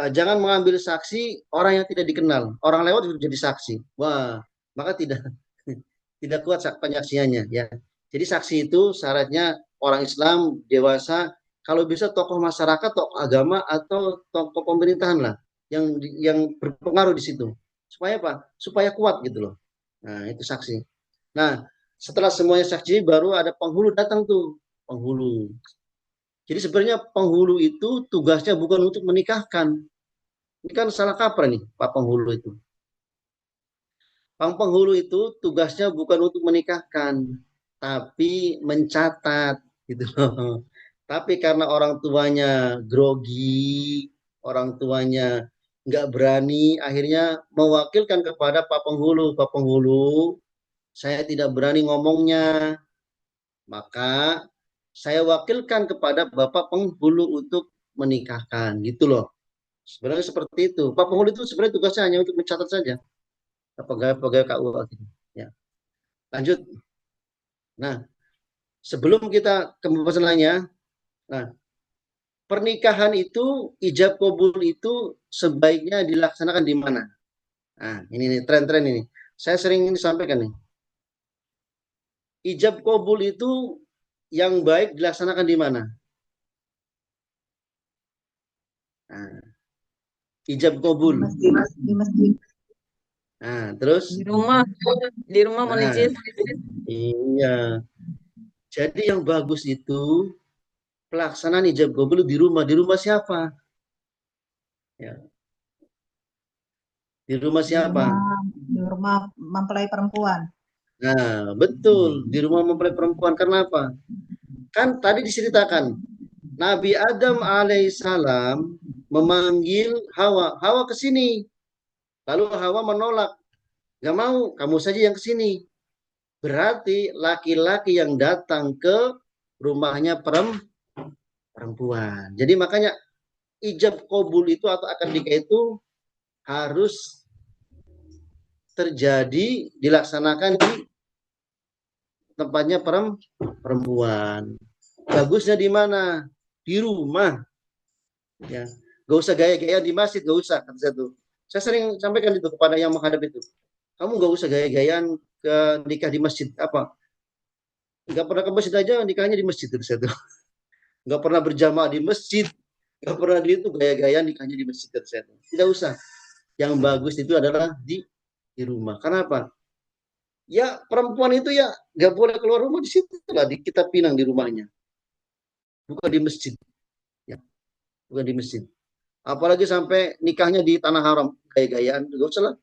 jangan mengambil saksi orang yang tidak dikenal. Orang lewat jadi saksi. Wah, maka tidak tidak kuat penyaksiannya ya. Jadi saksi itu syaratnya orang Islam dewasa, kalau bisa tokoh masyarakat, tokoh agama atau tokoh pemerintahan lah yang berpengaruh di situ. Supaya apa? Supaya kuat gitu loh. Nah, itu saksi. Nah, setelah semuanya saksi baru ada penghulu datang tuh, penghulu. Jadi sebenarnya penghulu itu tugasnya bukan untuk menikahkan. Ini kan salah kaprah nih Pak penghulu itu. Penghulu itu tugasnya bukan untuk menikahkan, tapi mencatat gitu loh. Tapi karena orang tuanya grogi, orang tuanya nggak berani, akhirnya mewakilkan kepada Pak Penghulu. Pak Penghulu, saya tidak berani ngomongnya, maka saya wakilkan kepada Bapak Penghulu untuk menikahkan, gitu loh. Sebenarnya seperti itu. Pak Penghulu itu sebenarnya tugasnya hanya untuk mencatat saja, pegawai-pegawai KUA gitu. Ya. Lanjut. Nah, sebelum kita ke pembahasan lainnya, nah, pernikahan itu ijab kabul itu sebaiknya dilaksanakan di mana? Nah, ini nih tren-tren ini. Saya sering ini sampaikan nih. Ijab kabul itu yang baik dilaksanakan di mana? Nah, ijab kabul. Di masjid. Nah, terus? Di rumah mau Nah, izin. iya. Jadi yang bagus itu pelaksanaan ijab kabul di rumah. Di rumah siapa? Ya. Di rumah siapa? Di rumah mempelai perempuan. Nah, betul. Di rumah mempelai perempuan. Karena apa? Kan tadi diceritakan. Nabi Adam alaihissalam memanggil Hawa. Hawa ke sini. Lalu Hawa menolak. Gak mau, kamu saja yang ke sini. Berarti laki-laki yang datang ke rumahnya perempuan. Jadi makanya ijab kabul itu atau akad nikah itu harus terjadi dilaksanakan di tempatnya perempuan. Bagusnya di mana? Di rumah. Ya, gak usah gaya-gaya di masjid, gak usah. Kata saya tuh. Saya sering sampaikan itu kepada yang menghadap itu. Kamu gak usah gaya-gayaan ke nikah di masjid apa? Gak pernah ke masjid aja nikahnya di masjid kata saya tuh. Gak pernah berjamaah di masjid, gak pernah di itu gaya-gayaan nikahnya di masjid kata saya tuh. Tidak usah. Yang bagus itu adalah di rumah. Karena apa? Ya perempuan itu ya gak boleh keluar rumah di situ lah. Kita pinang di rumahnya. Bukan di masjid. Ya, bukan di masjid. Apalagi sampai nikahnya di tanah haram gaya-gayaan, gak usah lah.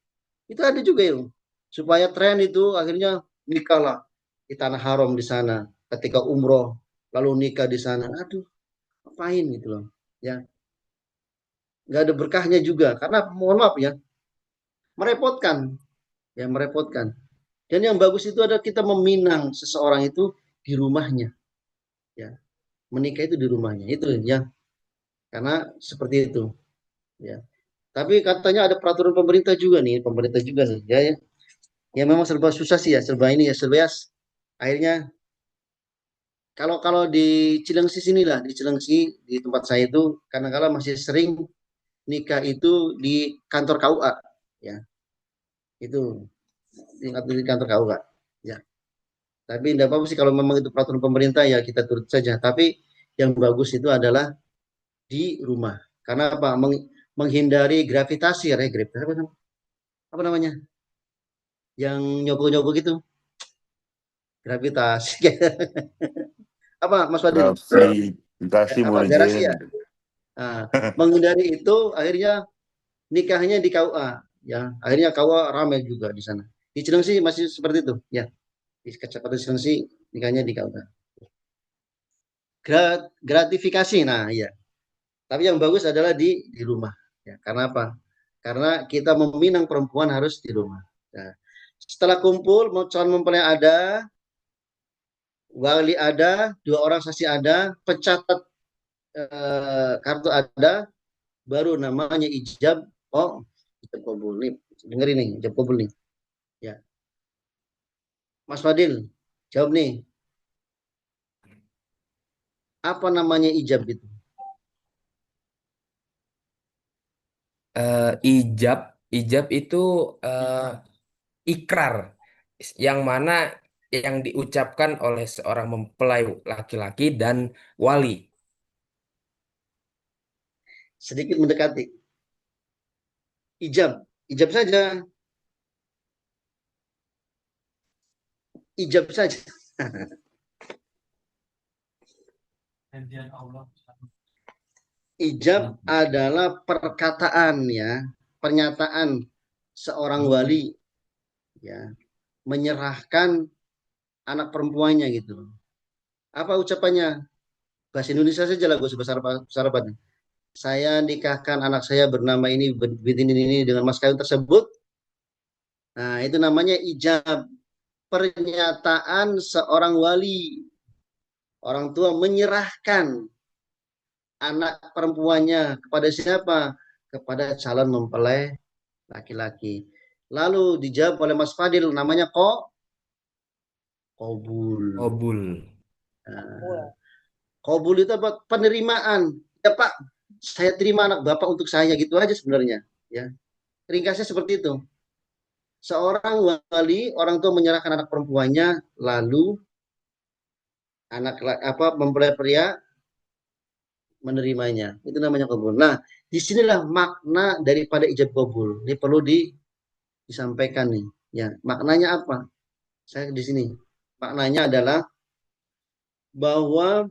Itu ada juga yang supaya tren itu akhirnya nikah lah di tanah haram di sana ketika umroh lalu nikah di sana. Aduh, ngapain gitu loh. Ya, nggak ada berkahnya juga karena mohon maaf ya merepotkan, ya merepotkan. Dan yang bagus itu adalah kita meminang seseorang itu di rumahnya, ya menikah itu di rumahnya itu ya karena seperti itu, ya. Tapi katanya ada peraturan pemerintah juga nih, ya, ya memang serba susah sih ya, serba ini ya, serba ya. Akhirnya kalau kalau di Cilengsi sini lah, di Cilengsi di tempat saya itu kadang-kadang masih sering nikah itu di kantor KUA, ya itu di kantor KUA, ya. Tapi tidak apa-apa sih kalau memang itu peraturan pemerintah ya kita turut saja. Tapi yang bagus itu adalah di rumah. Karena apa? Menghindari gravitasi, ya, gravitasi apa namanya? Yang nyogok-nyogok itu, gravitasi. Apa Mas Fadil? Gravitasi Apa mau garasi ya? izin. Nah, menghindari itu akhirnya nikahnya di KUA, ya. Akhirnya KUA ramai juga di sana. Di Cilengsi masih seperti itu, ya. Di Kecamatan Cilengsi nikahnya di KUA. Gratifikasi, nah iya. Tapi yang bagus adalah di rumah. Ya, karena apa? Karena kita meminang perempuan harus di rumah. Nah, setelah kumpul, mau calon mempelai ada, wali ada, dua orang saksi ada, pencatat kartu ada, baru namanya ijab. Oh, ijab kabul nih. Dengerin nih, ijab kabul nih. Ya, Mas Fadil, jawab nih. Apa namanya ijab itu? Ijab itu ikrar. yang mana yang diucapkan oleh seorang mempelai laki-laki dan wali. Sedikit mendekati. Ijab. Ijab saja. Ijab saja. Ijab adalah perkataan ya, pernyataan seorang wali ya, menyerahkan anak perempuannya gitu. Apa ucapannya? Bahasa Indonesia saja lah, gue bahasa Arab. Saya nikahkan anak saya bernama ini binti ini dengan mas kawin tersebut. Nah, itu namanya ijab. Pernyataan seorang wali, orang tua menyerahkan anak perempuannya kepada siapa? Kepada calon mempelai laki-laki. Lalu dijawab oleh Mas Fadil, namanya kobul. Obul. Nah, kobul itu apa? Penerimaan. Ya Pak, saya terima anak Bapak untuk saya, gitu aja sebenarnya. Ya, ringkasnya seperti itu. Seorang wali, orang tua menyerahkan anak perempuannya, lalu anak mempelai pria menerimanya. Itu namanya kabul. Nah, disinilah makna daripada ijab kabul. Ini perlu disampaikan nih. Ya, maknanya apa? Saya di sini. Maknanya adalah bahwa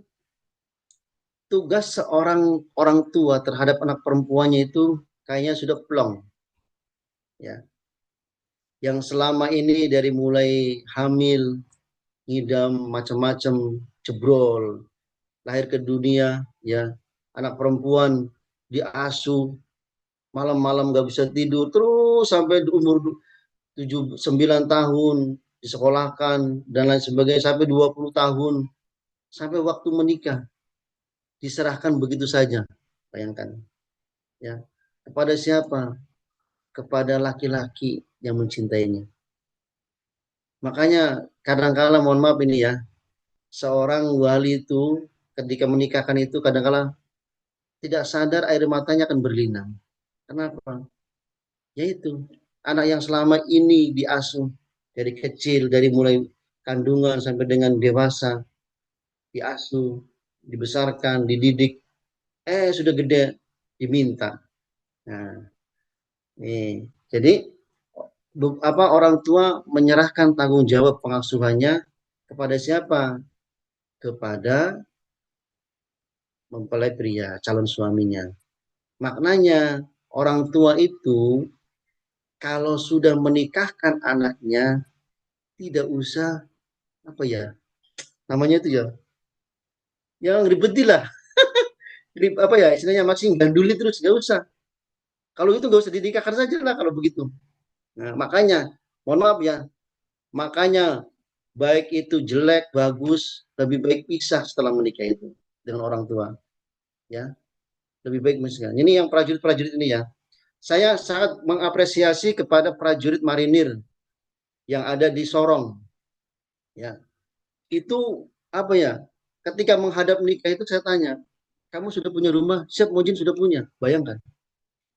tugas seorang orang tua terhadap anak perempuannya itu kayaknya sudah plong. Ya. Yang selama ini dari mulai hamil, ngidam, macam-macam, jebrol, lahir ke dunia, ya, anak perempuan diasuh, malam-malam gak bisa tidur, terus sampai umur 7-9 tahun disekolahkan dan lain sebagainya, sampai 20 tahun, sampai waktu menikah diserahkan begitu saja. Bayangkan, ya, kepada siapa? Kepada laki-laki yang mencintainya. Makanya kadang-kala, mohon maaf ini ya, seorang wali itu ketika menikahkan itu kadang-kala tidak sadar air matanya akan berlinang. Kenapa? Yaitu anak yang selama ini diasuh dari kecil, dari mulai kandungan sampai dengan dewasa, diasuh, dibesarkan, dididik, sudah gede diminta. Nah, nih, jadi orang tua menyerahkan tanggung jawab pengasuhannya kepada siapa? Kepada mempelai pria, calon suaminya. Maknanya orang tua itu kalau sudah menikahkan anaknya tidak usah apa ya namanya itu ya, yang ribetin lah, apa ya istilahnya, masing ganduli terus, nggak usah. Kalau itu nggak usah dinikahkan saja lah kalau begitu. Nah, makanya mohon maaf ya, makanya baik itu jelek bagus, lebih baik pisah setelah menikah itu dengan orang tua, ya, lebih baik misalnya. Ini yang prajurit-prajurit ini ya, saya sangat mengapresiasi kepada prajurit marinir yang ada di Sorong, ya, itu apa ya, ketika menghadap nikah itu saya tanya, kamu sudah punya rumah? Siap, Mojin sudah punya. Bayangkan,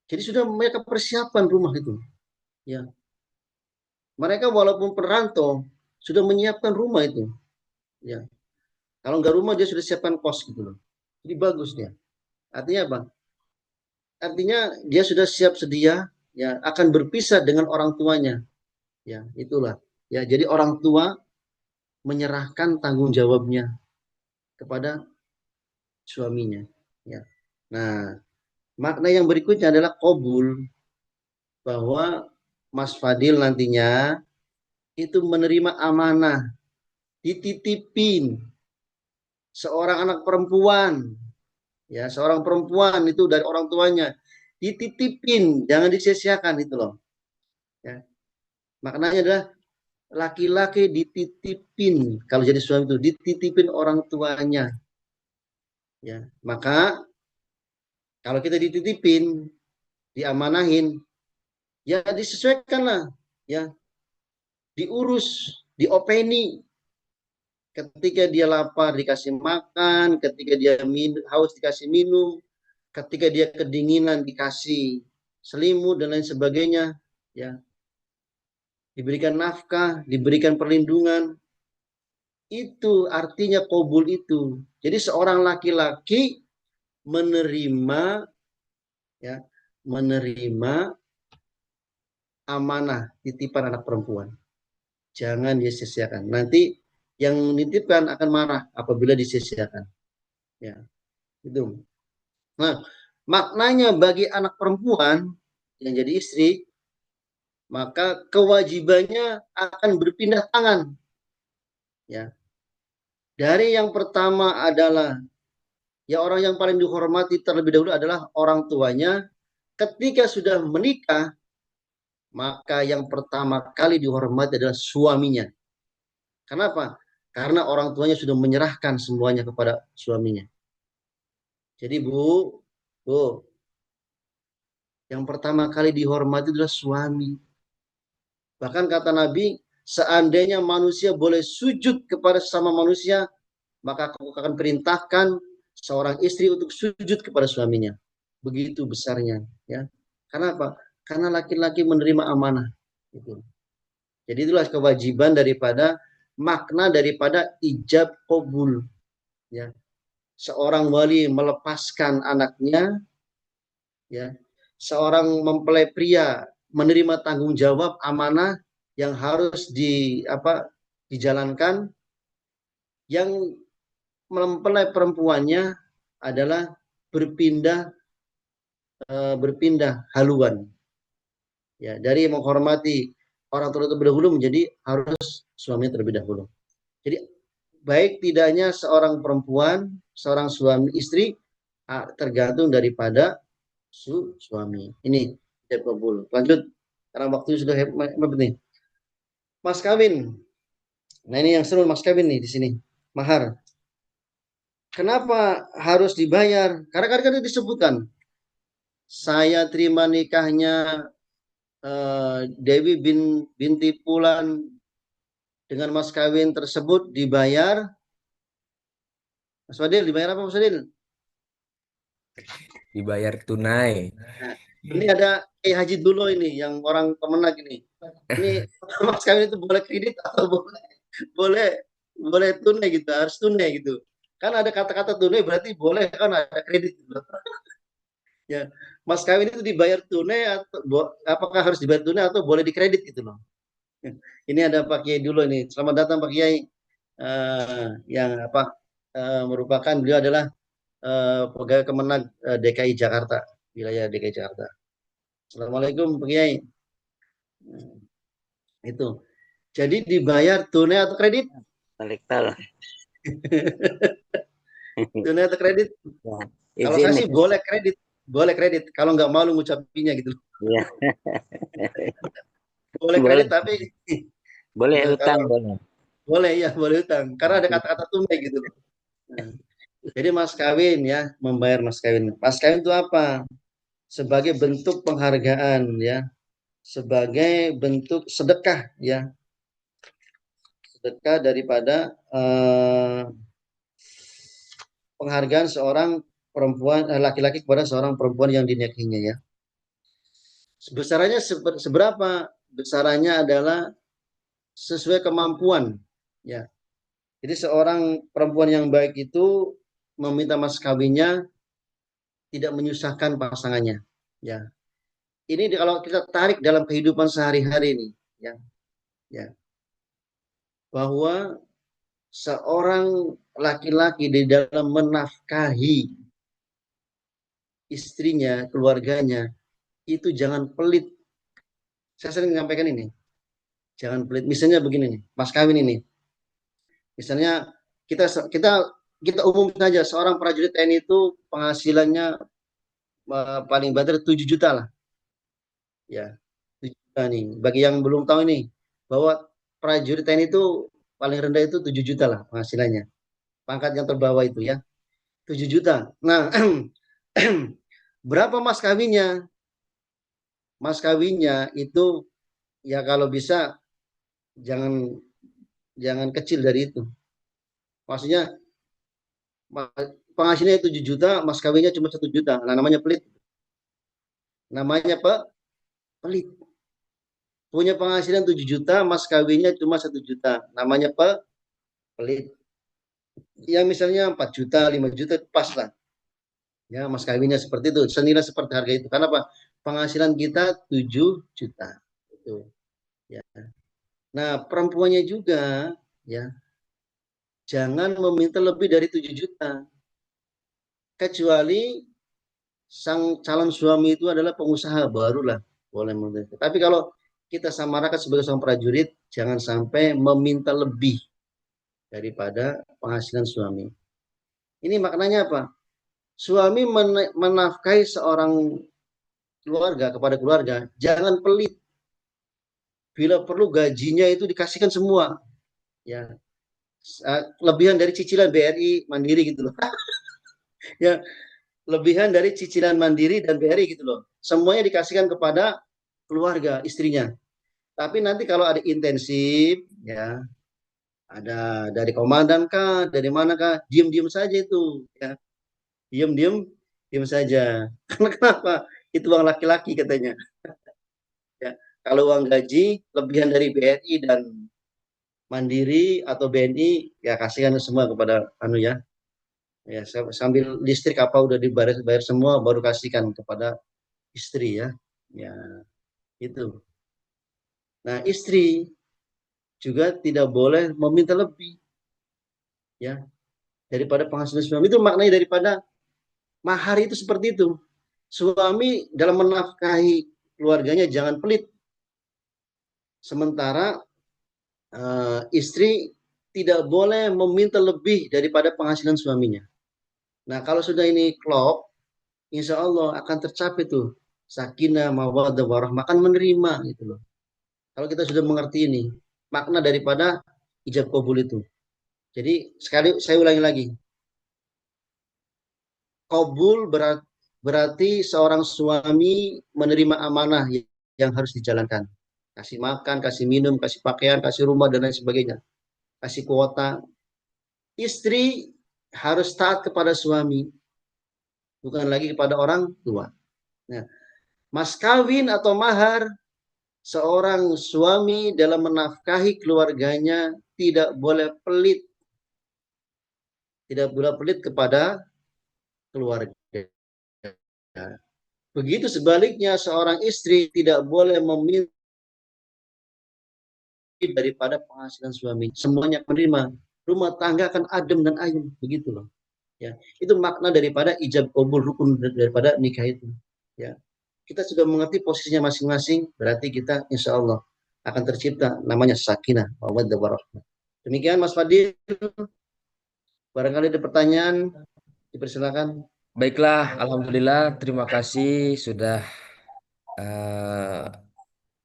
jadi sudah mereka persiapan rumah itu, ya, mereka walaupun perantau sudah menyiapkan rumah itu, ya, kalau nggak rumah dia sudah siapkan kos gitu loh. Jadi bagus dia, artinya apa? Artinya dia sudah siap sedia, ya, akan berpisah dengan orang tuanya, ya, itulah, ya, jadi orang tua menyerahkan tanggung jawabnya kepada suaminya, ya. Nah, makna yang berikutnya adalah kobul, bahwa Mas Fadil nantinya itu menerima amanah, dititipin seorang anak perempuan, ya, seorang perempuan itu dari orang tuanya, dititipin, jangan disia-siakan itu loh, ya. Maknanya adalah laki-laki dititipin, kalau jadi suami itu dititipin orang tuanya, ya. Maka kalau kita dititipin, diamanahin, ya disesuaikan lah, ya, diurus, diopeni. Ketika dia lapar dikasih makan, ketika dia haus dikasih minum, ketika dia kedinginan dikasih selimut dan lain sebagainya, ya. diberikan nafkah, diberikan perlindungan. Itu artinya qabul itu. Jadi seorang laki-laki menerima ya, menerima amanah titipan anak perempuan. Jangan disia-siakan. Nanti yang menitipkan akan marah apabila disia-siakan. Ya, itu. Nah, maknanya bagi anak perempuan yang jadi istri, maka kewajibannya akan berpindah tangan. Ya. Dari yang pertama adalah ya orang yang paling dihormati terlebih dahulu adalah orang tuanya. Ketika sudah menikah, maka yang pertama kali dihormati adalah suaminya. Kenapa? Karena orang tuanya sudah menyerahkan semuanya kepada suaminya. Jadi Bu, yang pertama kali dihormati adalah suami. Bahkan kata Nabi, seandainya manusia boleh sujud kepada sesama manusia, maka aku akan perintahkan seorang istri untuk sujud kepada suaminya. Begitu besarnya, ya. Karena apa? Karena laki-laki menerima amanah. Gitu. Jadi itulah kewajiban daripada makna daripada ijab qabul. Ya. Seorang wali melepaskan anaknya, ya. Seorang mempelai pria menerima tanggung jawab amanah yang harus dijalankan, yang mempelai perempuannya adalah berpindah haluan, ya, dari menghormati orang tua terlebih dahulu menjadi harus suaminya terlebih dahulu. Jadi baik tidaknya seorang perempuan, seorang suami istri tergantung daripada suami. Ini ijab qabul. Lanjut karena waktu sudah hebat nih. Mas kawin. Nah ini yang seru mas kawin nih di sini. Mahar. Kenapa harus dibayar? Karena kadang-kadang disebutkan saya terima nikahnya Dewi binti Pulan dengan mas kawin tersebut dibayar. Mas Fadil dibayar apa Mas Fadil? Dibayar tunai. Nah, ini ada Haji Dulo ini yang orang Kemenag ini. Ini mas kawin itu boleh kredit atau boleh tunai gitu, harus tunai gitu. Kan ada kata-kata tunai berarti boleh kan ada kredit gitu. Ya, mas kawin itu dibayar tunai atau apakah harus dibayar tunai atau boleh dikredit gitu loh. Ini ada Pak Kiai dulu ini. Selamat datang Pak Kiai. Yang merupakan beliau adalah pegawai Kemenag DKI Jakarta, wilayah DKI Jakarta. Assalamualaikum Pak Kiai. Itu. Jadi dibayar tunai atau kredit? Tunai atau kredit? Ya, kalau saya sih boleh kredit. Kalau nggak malu ngucapinnya gitu. Ya. Boleh kredit tapi boleh utang boleh. Boleh ya, boleh utang. Karena ada kata-kata tunai gitu. Nah, jadi mas kawin ya, membayar mas kawin. Mas kawin itu apa? Sebagai bentuk penghargaan ya, sebagai bentuk sedekah ya, sedekah daripada penghargaan seorang perempuan laki-laki kepada seorang perempuan yang dinikahinya ya. Besarannya seberapa? Besarannya adalah sesuai kemampuan ya. Jadi seorang perempuan yang baik itu meminta mas kawinnya tidak menyusahkan pasangannya ya. Ini kalau kita tarik dalam kehidupan sehari-hari ini ya. Ya. Bahwa seorang laki-laki di dalam menafkahi istrinya, keluarganya, itu jangan pelit. Saya sering menyampaikan ini. Jangan pelit. Misalnya begini nih, mas kawin ini. Misalnya kita umum saja seorang prajurit TNI itu penghasilannya paling banter 7 juta lah. Ya, 7 juta nih. Bagi yang belum tahu ini, bahwa prajurit TNI itu paling rendah itu 7 juta lah penghasilannya. Pangkat yang terbawah itu ya. 7 juta. Nah, berapa mas kawinnya? Mas kawinnya itu ya kalau bisa jangan kecil dari itu. Maksudnya penghasilannya 7 juta, mas kawinnya cuma 1 juta. Nah, namanya pelit. Namanya pelit. punya penghasilan 7 juta, mas kawinnya cuma 1 juta, namanya pelit. Yang misalnya 4 juta, 5 juta pas lah. Ya, mas kawinnya seperti itu, senilai seperti harga itu. Karena apa? Penghasilan kita 7 juta. Itu. Ya. Nah, perempuannya juga ya, jangan meminta lebih dari 7 juta. Kecuali sang calon suami itu adalah pengusaha, barulah boleh meminta. Tapi kalau kita samarakan sebagai seorang prajurit, jangan sampai meminta lebih daripada penghasilan suami. Ini maknanya apa? Suami menafkahi seorang keluarga, kepada keluarga, jangan pelit. Bila perlu gajinya itu dikasihkan semua. Ya. Lebihan dari cicilan BRI Mandiri gitu loh. Ya, lebihan dari cicilan Mandiri dan BRI gitu loh. Semuanya dikasihkan kepada keluarga, istrinya. Tapi nanti kalau ada intensif, ya, ada dari komandan kah, dari mana kah, diem-diem saja itu, ya, diem saja. Karena kenapa? Itu uang laki-laki katanya. Ya, kalau uang gaji lebihan dari BRI dan Mandiri atau BNI, ya kasihkan semua kepada ya. Ya, sambil listrik apa udah dibayar semua, baru kasihkan kepada istri ya. Ya, itu. Nah, istri juga tidak boleh meminta lebih ya daripada penghasilan suami. Itu maknanya daripada mahar itu seperti itu. Suami dalam menafkahi keluarganya jangan pelit. Sementara istri tidak boleh meminta lebih daripada penghasilan suaminya. Nah, kalau sudah ini klop, insya Allah akan tercapai tuh sakinah, mawaddah, warahmah, akan menerima gitu loh. Kalau kita sudah mengerti ini makna daripada ijab kabul itu. Jadi sekali saya ulangi lagi, kabul berarti seorang suami menerima amanah yang harus dijalankan. Kasih makan, kasih minum, kasih pakaian, kasih rumah dan lain sebagainya. Kasih kuota. Istri harus taat kepada suami, bukan lagi kepada orang tua. Nah, mas kawin atau mahar seorang suami dalam menafkahi keluarganya tidak boleh pelit. Tidak boleh pelit kepada keluarga. Begitu sebaliknya seorang istri tidak boleh meminta daripada penghasilan suami. Semuanya menerima. Rumah tangga akan adem dan ayem. Begitu loh. Ya, itu makna daripada ijab kabul, rukun daripada nikah itu. Ya, kita sudah mengerti posisinya masing-masing, berarti kita insya Allah akan tercipta namanya sakinah, mawaddah, warahmah. Demikian Mas Fadil, barangkali ada pertanyaan, dipersilakan. Baiklah, alhamdulillah, terima kasih sudah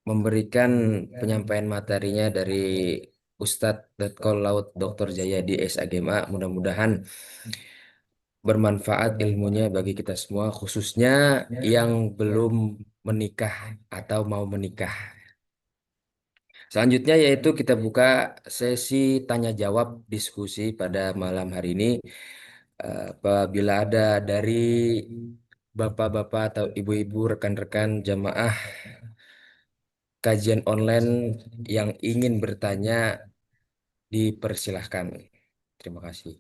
memberikan penyampaian materinya dari Ustadz Datkol Laut Dr. Jayadi SAGMA. Mudah-mudahan bermanfaat ilmunya bagi kita semua, khususnya yang belum menikah atau mau menikah. Selanjutnya yaitu kita buka sesi tanya jawab diskusi pada malam hari ini. Apabila ada dari bapak-bapak atau ibu-ibu rekan-rekan jamaah kajian online yang ingin bertanya, dipersilahkan. Terima kasih.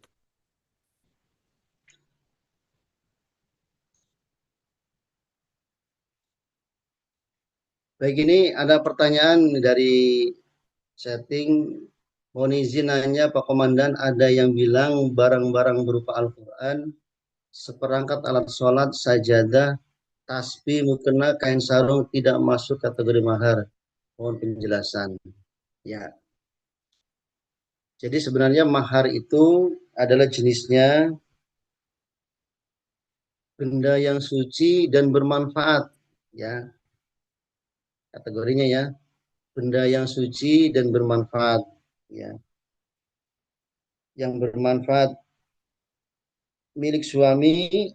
Baik, ini ada pertanyaan dari setting. Mohon izin nanya Pak Komandan, ada yang bilang barang-barang berupa Al-Quran, seperangkat alat sholat, sajadah, tasbih, mukena, kain sarung tidak masuk kategori mahar. Mohon penjelasan. Ya. Jadi sebenarnya mahar itu adalah jenisnya benda yang suci dan bermanfaat. Ya. Kategorinya ya. Benda yang suci dan bermanfaat. Ya. Yang bermanfaat milik suami,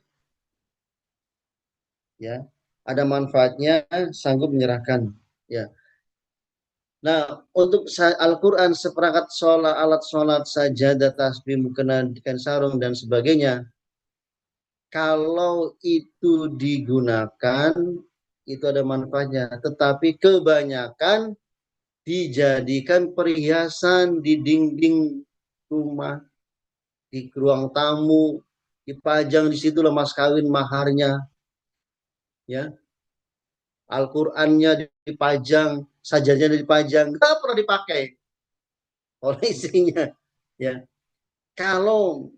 ya, ada manfaatnya, sanggup menyerahkan, ya. Nah, untuk Al-Quran, seperangkat sholat, alat sholat, sajadah, tasbih, mukena, kain sarung dan sebagainya, kalau itu digunakan itu ada manfaatnya, tetapi kebanyakan dijadikan perhiasan di dinding rumah, di ruang tamu, dipajang di situ mas kawin maharnya, ya. Al-Qur'annya dipajang, sajadahnya dipajang, nggak pernah dipakai oleh istrinya, ya. Kalau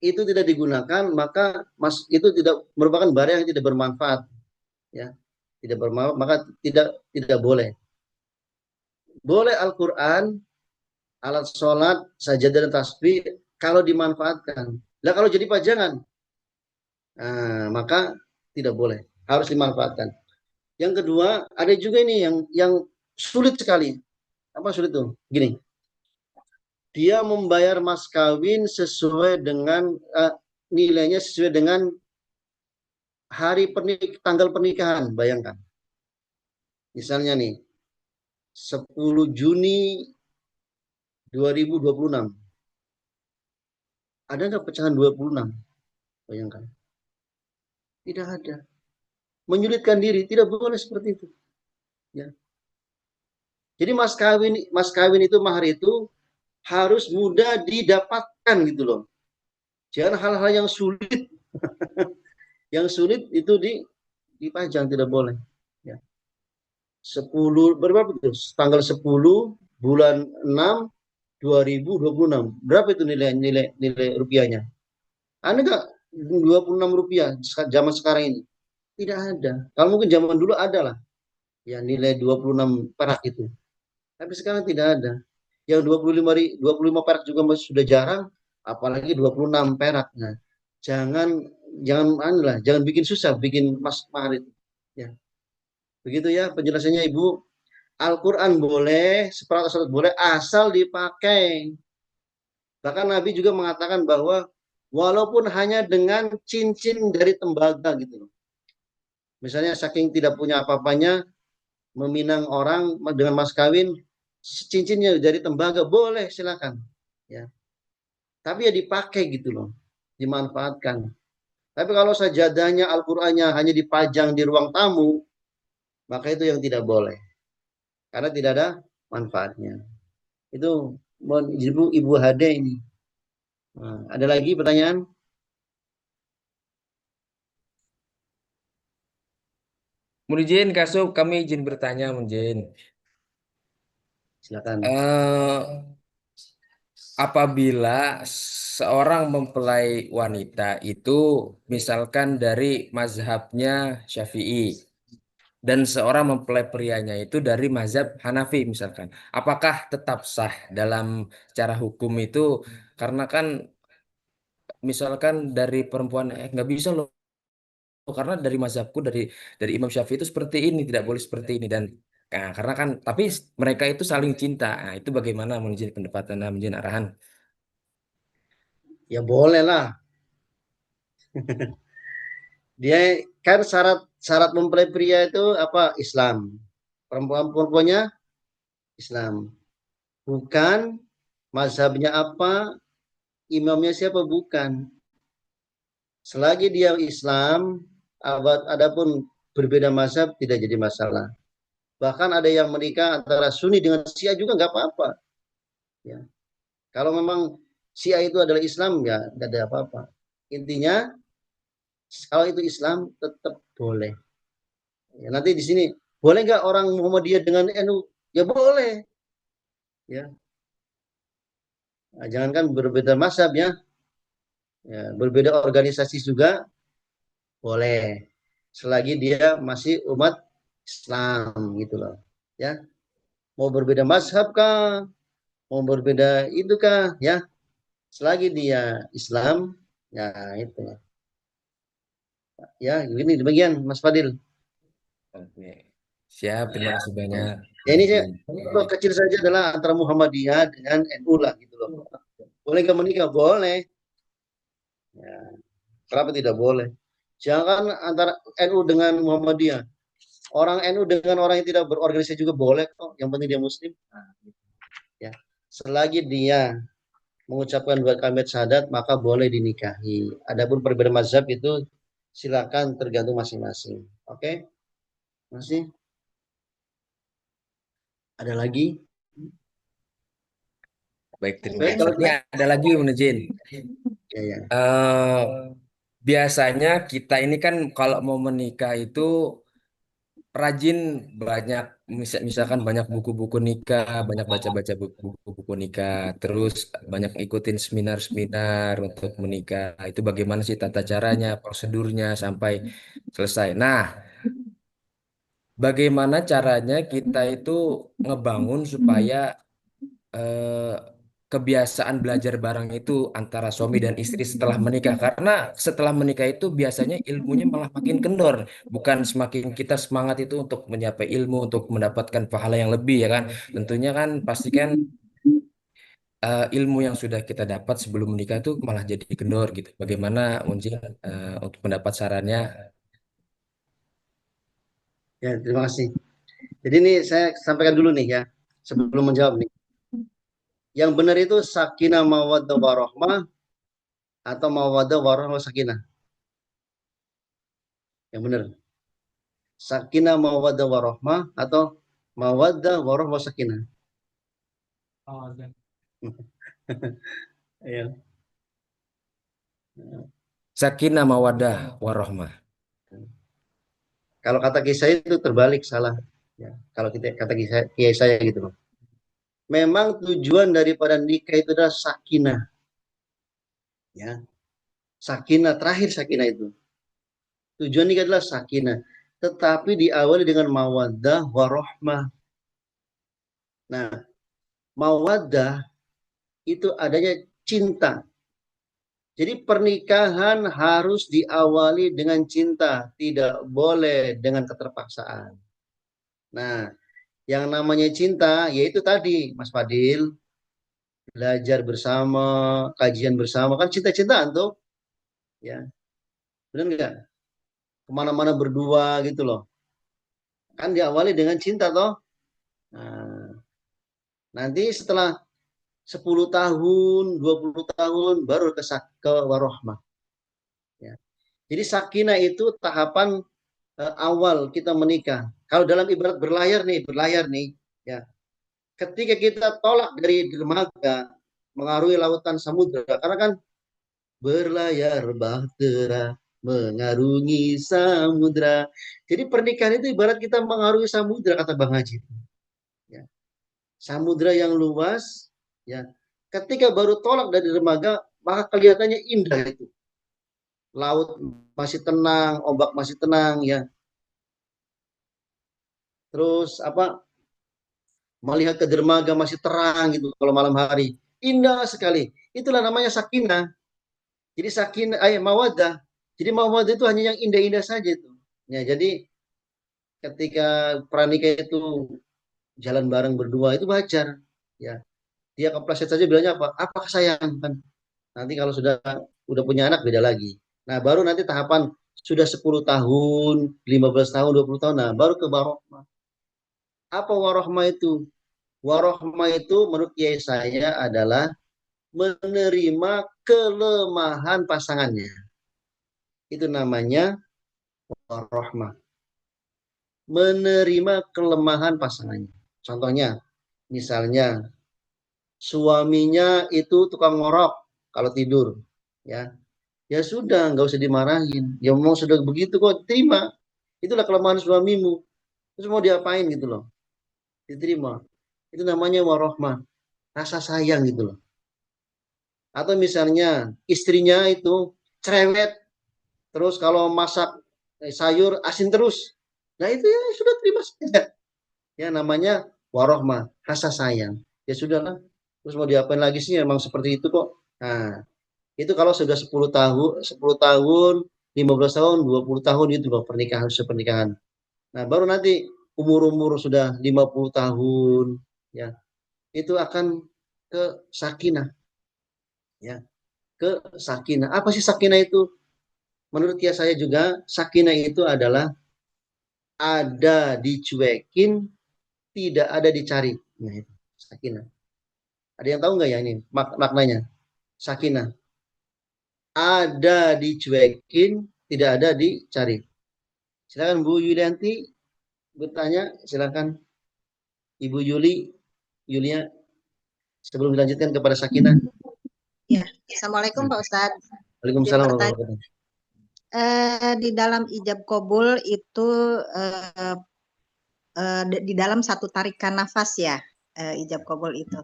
itu tidak digunakan, maka itu tidak merupakan barang yang tidak bermanfaat, ya. Tidak bermanfaat, maka tidak boleh. Boleh Al-Qur'an, alat sholat, sajadah dan tasbih kalau dimanfaatkan. Lah kalau jadi pajangan, maka tidak boleh, harus dimanfaatkan. Yang kedua, ada juga ini yang sulit sekali. Apa sulit tuh? Gini, dia membayar mas kawin sesuai dengan nilainya sesuai dengan tanggal pernikahan. Bayangkan, misalnya nih 10 Juni 2026. Ada nggak pecahan 26? Bayangkan, tidak ada. Menyulitkan diri, tidak boleh seperti itu, ya. Jadi mas kawin itu, mahar itu harus mudah didapatkan gitu loh. Jangan hal-hal yang sulit. Yang sulit itu dipajang, tidak boleh, ya. 10 berapa itu? Tanggal 10 bulan 6 2026. Berapa itu nilai rupiahnya? Ada nggak 26 rupiah zaman sekarang ini? Tidak ada. Kalau mungkin zaman dulu ada lah, ya, nilai 26 perak itu. Tapi sekarang tidak ada. Yang 25 perak juga masih sudah jarang, apalagi 26 perak. Nah, jangan bikin susah, bikin mas mahar itu, ya. Begitu ya penjelasannya Ibu. Al-Qur'an boleh, seperangkat surat boleh, asal dipakai. Bahkan Nabi juga mengatakan bahwa walaupun hanya dengan cincin dari tembaga gitu loh. Misalnya saking tidak punya apa-apanya, meminang orang dengan mas kawin, cincinnya dari tembaga, boleh, silakan, ya. Tapi ya dipakai gitu loh, dimanfaatkan. Tapi kalau sajadahnya, Al-Qur'annya hanya dipajang di ruang tamu, maka itu yang tidak boleh, karena tidak ada manfaatnya. Itu Ibu Hade ini. Nah, ada lagi pertanyaan? Mohon izin, Kasub, kami izin bertanya, mohon izin. Silakan. Apabila seorang mempelai wanita itu misalkan dari mazhabnya Syafi'i dan seorang mempelai prianya itu dari mazhab Hanafi misalkan, apakah tetap sah dalam secara hukum itu? Karena kan misalkan dari perempuan nggak bisa loh, karena dari mazhabku dari Imam Syafi'i itu seperti ini, tidak boleh seperti ini, dan nah, karena kan tapi mereka itu saling cinta. Nah, itu bagaimana menjadi pendapat Anda, menjadi arahan? Ya boleh lah. Dia kan syarat mempelai pria itu apa? Islam. Perempuannya Islam. Bukan mazhabnya apa, imamnya siapa, bukan. Selagi dia Islam, adapun berbeda mazhab tidak jadi masalah. Bahkan ada yang menikah antara Sunni dengan Syiah juga nggak apa-apa, ya. Kalau memang Syiah itu adalah Islam, ya nggak ada apa-apa. Intinya kalau itu Islam tetap boleh. Ya, nanti di sini boleh nggak orang Muhammadiyah dengan NU? Ya boleh, ya. Nah, jangankan berbeda mazhab, ya, berbeda organisasi juga boleh, selagi dia masih umat Islam gitu loh, ya. Mau berbeda mazhab kah, mau berbeda itu kah, ya, selagi dia Islam, ya itu, ya. Ini demikian Mas Fadil. Oke. Siap, terima kasih banyak. Ya ini contoh kecil saja adalah antara Muhammadiyah dengan NU lah gitu loh. Boleh nggak menikah? Boleh. Ya, kenapa tidak boleh? Jangan antara NU dengan Muhammadiyah. Orang NU dengan orang yang tidak berorganisasi juga boleh kok. Yang penting dia Muslim. Nah, gitu. Ya, selagi dia mengucapkan dua kalimat syahadat maka boleh dinikahi. Adapun perbedaan mazhab itu silakan, tergantung masing-masing. Oke? Masih? Ada lagi? Baik, terima Baik, kasih. Ini ada lagi, Munajin. ya, ya. Biasanya kita ini kan kalau mau menikah itu rajin banyak, misalkan banyak buku-buku nikah, banyak baca-baca buku-buku nikah, terus banyak ikutin seminar-seminar untuk menikah. Itu bagaimana sih tata caranya, prosedurnya sampai selesai. Nah, bagaimana caranya kita itu ngebangun supaya eh, kebiasaan belajar bareng itu antara suami dan istri setelah menikah. Karena setelah menikah itu biasanya ilmunya malah makin kendor. Bukan semakin kita semangat itu untuk menyapai ilmu, untuk mendapatkan pahala yang lebih ya kan. Tentunya kan pastikan ilmu yang sudah kita dapat sebelum menikah itu malah jadi kendor gitu. Bagaimana Unjil untuk mendapat sarannya? Ya, terima kasih. Jadi ini saya sampaikan dulu nih ya, sebelum menjawab nih. Yang benar itu sakinah mawaddah warahmah atau mawaddah warahmah sakinah. Yang benar. Sakinah mawaddah warahmah atau mawaddah warahmah sakinah. Ya. Sakinah mawadah warahmah. Kalau kata kisah itu terbalik, salah. Ya. Kalau kita kata kisah saya gitu loh. Memang tujuan daripada nikah itu adalah sakinah. Ya. Sakinah, terakhir sakinah itu. Tujuan nikah adalah sakinah. Tetapi diawali dengan mawaddah warahmah. Nah, mawaddah itu adanya cinta. Jadi pernikahan harus diawali dengan cinta, tidak boleh dengan keterpaksaan. Nah, yang namanya cinta yaitu tadi Mas Fadil, belajar bersama, kajian bersama, kan cinta-cintaan tuh, ya, benar nggak? Kemana-mana berdua gitu loh, kan diawali dengan cinta toh. Nah, nanti setelah 10 tahun, 20 tahun baru ke warohmah. Ya. Jadi sakinah itu tahapan awal kita menikah. Kalau dalam ibarat berlayar nih, ya. Ketika kita tolak dari dermaga, mengarungi lautan samudra, karena kan berlayar bahtera, mengarungi samudra. Jadi pernikahan itu ibarat kita mengarungi samudra, kata Bang Haji. Ya. Samudra yang luas, ya. Ketika baru tolak dari dermaga, maka kelihatannya indah itu. Laut masih tenang, ombak masih tenang, ya. Terus apa? Melihat ke dermaga masih terang gitu kalau malam hari. Indah sekali. Itulah namanya sakinah. Jadi sakinah, mawadah. Jadi mawadah itu hanya yang indah-indah saja itu. Ya, jadi ketika pranikah itu jalan bareng berdua itu wajar. Ya, dia kepleset saja bilangnya apa? Apa sayang kan? Nanti kalau sudah punya anak beda lagi. Nah, baru nanti tahapan sudah 10 tahun, 15 tahun, 20 tahun. Nah, baru ke warohmah. Apa warohmah itu? Warohmah itu menurut kiai saya adalah menerima kelemahan pasangannya. Itu namanya warohmah. Menerima kelemahan pasangannya. Contohnya, misalnya suaminya itu tukang ngorok kalau tidur, ya, ya sudah, nggak usah dimarahin. Ya mau sudah begitu kok, terima. Itulah kelemahan suamimu. Terus mau diapain gitu loh, diterima. Itu namanya warohmah, rasa sayang gitu loh. Atau misalnya istrinya itu cerewet, terus kalau masak sayur asin terus. Nah itu ya sudah, terima saja. Ya namanya warohmah, rasa sayang. Ya sudahlah. Terus mau diapain lagi sih, emang seperti itu kok. Nah, itu kalau sudah 10 tahun, 15 tahun, 20 tahun itu loh pernikahan, pernikahan. Nah, baru nanti umur-umur sudah 50 tahun, ya. Itu akan ke sakinah, ya. Ke sakinah. Apa sih sakinah itu? Menurut ya saya juga, sakinah itu adalah ada dicuekin, tidak ada dicari. Nah, itu sakinah. Ada yang tahu nggak ya ini maknanya? Sakinah. Ada dicuekin, tidak ada dicari. Silakan Bu Yulianti bertanya, silakan. Ibu Yulia, sebelum dilanjutkan kepada Sakinah. Ya, Assalamualaikum Pak Ustadz. Waalaikumsalam Jadi warahmatullahi wabarakatuh. di dalam ijab kabul itu di dalam satu tarikan nafas ya, ijab kabul itu.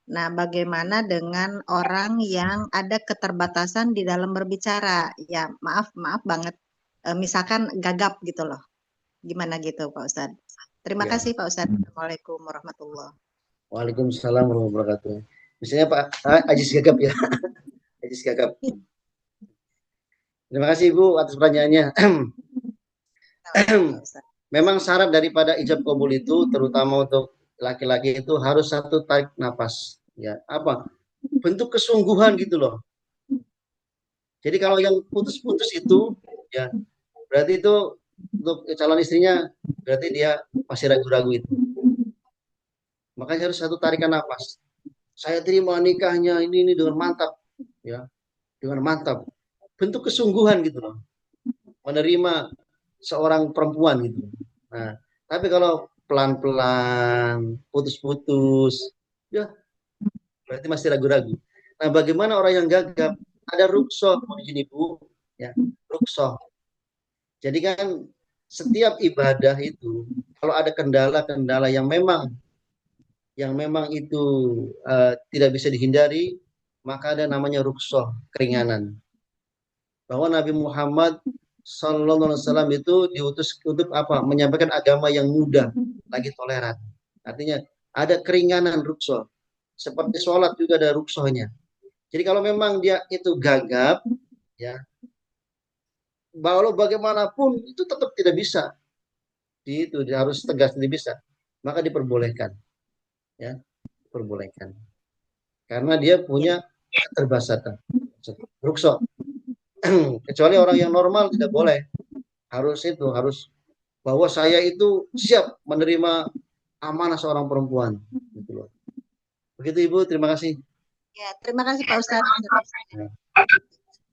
Nah, bagaimana dengan orang yang ada keterbatasan di dalam berbicara? Ya, maaf banget. Misalkan gagap gitu loh. Gimana gitu Pak Ustadz? Terima Ya. kasih Pak Ustadz. Assalamualaikum warahmatullahi wabarakatuh. Waalaikumsalam warahmatullahi wabarakatuh. Misalnya Pak Ajis Gagap ya. Ajis Gagap. Terima kasih Ibu atas pertanyaannya. Memang syarat daripada ijab kabul itu terutama untuk laki-laki itu harus satu tarik nafas. Ya, apa? Bentuk kesungguhan gitu loh. Jadi kalau yang putus-putus itu ya berarti itu untuk calon istrinya berarti dia masih ragu-ragu itu. Makanya harus satu tarikan nafas. Saya terima nikahnya ini dengan mantap ya. Dengan mantap. Bentuk kesungguhan gitu loh. Menerima seorang perempuan gitu. Nah, tapi kalau pelan-pelan, putus-putus, ya berarti masih ragu-ragu. Nah, bagaimana orang yang gagap? Ada ruksoh, mohon izin Ibu, ya, ruksoh. Jadi kan setiap ibadah itu kalau ada kendala-kendala yang memang itu tidak bisa dihindari, maka ada namanya ruksoh, keringanan. Bahwa Nabi Muhammad Sallallahu Alaihi Wasallam itu diutus untuk apa? Menyampaikan agama yang mudah, lagi toleran. Artinya ada keringanan ruksoh. Seperti sholat juga ada ruksohnya. Jadi kalau memang dia itu gagap, ya, walau bagaimanapun itu tetap tidak bisa. Itu dia harus tegas tidak bisa. Maka diperbolehkan, ya, diperbolehkan. Karena dia punya keterbatasan. Ruksoh. Kecuali orang yang normal tidak boleh. Harus bahwa saya itu siap menerima amanah seorang perempuan. Gitu loh. Begitu Ibu, terima kasih. Ya, terima kasih Pak Ustadz.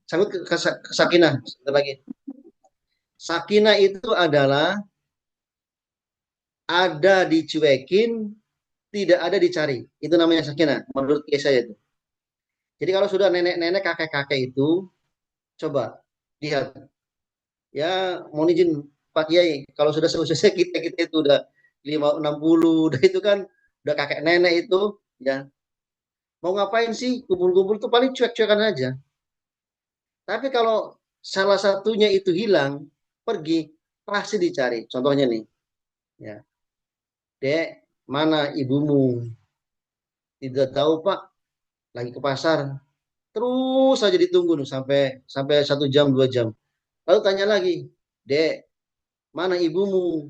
Sangkut ke Sakinah, sebentar lagi. Sakinah itu adalah ada dicuekin, tidak ada dicari. Itu namanya sakinah, menurut saya itu. Jadi kalau sudah nenek-nenek, kakek-kakek itu, coba lihat. Ya, mohon izin Pak Kiai, kalau sudah seusia kita itu udah 60, udah itu kan udah kakek nenek itu, ya mau ngapain sih kumpul-kumpul tuh paling cuek-cuekan aja. Tapi kalau salah satunya itu hilang, pergi, pasti dicari. Contohnya nih, ya, Dek, mana ibumu? Tidak tahu Pak, lagi ke pasar. Terus saja ditunggu nih, sampai 1 jam 2 jam. Lalu tanya lagi, Dek, mana ibumu?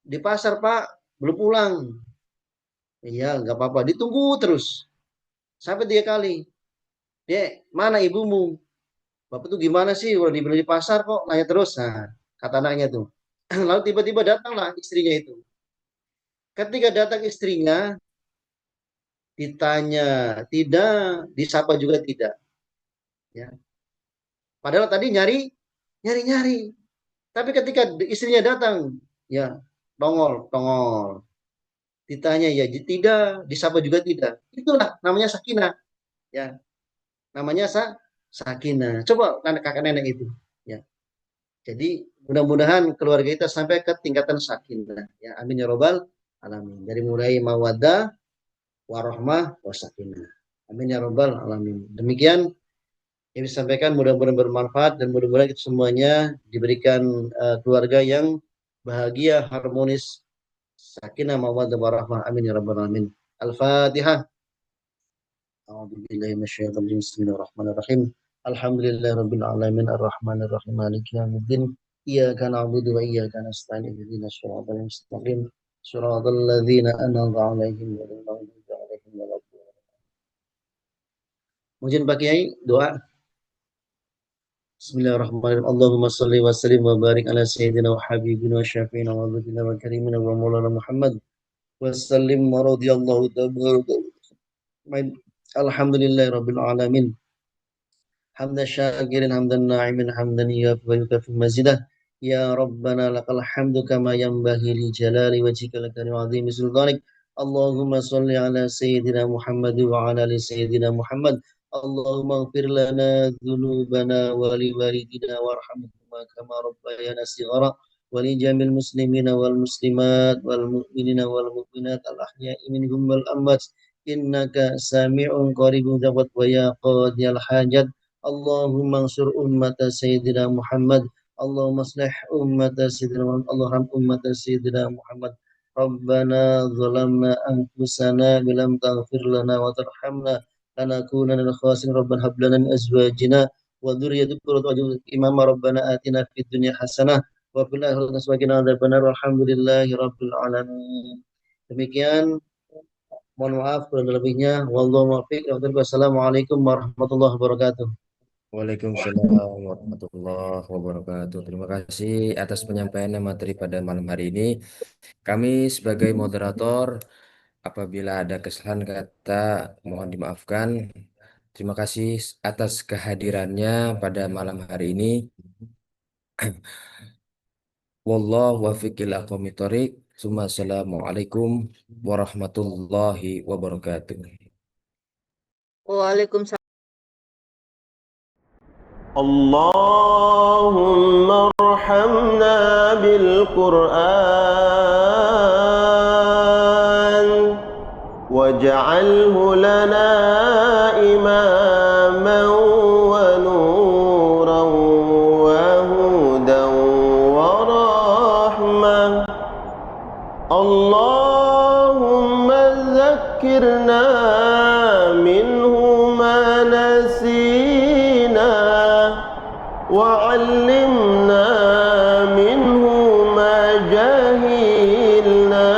Di pasar Pak, belum pulang. Iya, nggak apa-apa. Ditunggu terus. Sampai 3 kali. Dek, mana ibumu? Bapak tuh gimana sih? Udah dibeli di pasar kok, nanya terus. Nah, kata anaknya tuh. Lalu tiba-tiba datanglah istrinya itu. Ketika datang istrinya, ditanya tidak, disapa juga tidak. Ya. Padahal tadi nyari. Tapi ketika istrinya datang, ya tongol. Ditanya ya tidak, disapa juga tidak. Itulah namanya sakinah. Ya, namanya sakinah. Coba kakak nenek itu. Ya. Jadi mudah-mudahan keluarga kita sampai ke tingkatan sakinah. Ya, amin ya robbal alamin. Dari mulai mawaddah, warahmah, wasakinah. Amin ya robbal alamin. Demikian yang disampaikan, mudah-mudahan bermanfaat dan mudah-mudahan kita semuanya diberikan keluarga yang bahagia, harmonis, sakinah, mawaddah, warahmah. Amin ya rabbal alamin. Al-Fatihah. A'udzubillahi minasyaitonir rajim. Bismillahirrahmanirrahim. Alhamdulillahi rabbil alamin arrahmanir rahim maliki yaumiddin. Iyyaka na'budu wa iyyaka nasta'in. Ihdinas siratal mustaqim. Siratal ladzina an'amta 'alaihim ghairil maghdubi 'alaihim waladdallin. Mungkin Pak Kiai doa. Bismillahirrahmanirrahim. Allahumma salli wa sallim wa barik ala sayyidina wa habibina wa syafi'ina wa abdina wa karimina wa maulana Muhammad wa sallim wa radiyallahu tabaraka. Alhamdulillahi rabbil alamin. Hamdan syakirin hamdan na'imin hamdan yafi wa yukafi mazidah. يا ربنا لك الحمد كما ينبغي لجلال وجهك الكريم وعظيم سلطانك. اللهم صل على سيدنا محمد وعلى آل سيدنا محمد. اللهم اغفر لنا ذنوبنا ولوالدينا وارحمهما كما ربيانا صغارا ولجميع المسلمين والمسلمات والمؤمنين والمؤمنات الأحياء منهم والأموات إنك سميع قريب دعوة ويا قاضي الحاجات. اللهم انصر أمة سيدنا محمد. اللهم اصلح أمة سيدنا محمد. اللهم أمة سيدنا محمد. ربنا ظلمنا أنفسنا بلم تغفر لنا وترحمنا لنكونن من الخاسرين. ربنا هب لنا من أزواجنا وذريتنا قرة أعين إماما. ربنا آتنا في الدنيا حسنة وفي الآخرة حسنة وقنا عذاب النار walhamdulillahi rabbil alamin. Demikian, mohon maaf kurang lebihnya. Wallahu muwaffiq. Wassalamualaikum warahmatullahi wabarakatuh. Waalaikumsalam warahmatullahi wabarakatuh. Terima kasih atas penyampaian materi pada malam hari ini. Kami sebagai moderator, apabila ada kesalahan kata, mohon dimaafkan. Terima kasih atas kehadirannya pada malam hari ini. Wallahu waffiq ila aqwamit thoriq. Assalamualaikum warahmatullahi wabarakatuh. Waalaikumsalam. اللهم ارحمنا بالقرآن واجعله لنا إماما ونورا وهدى ورحمة. اللهم ذكرنا منه ما نسينا وعلمنا منه ما جهلنا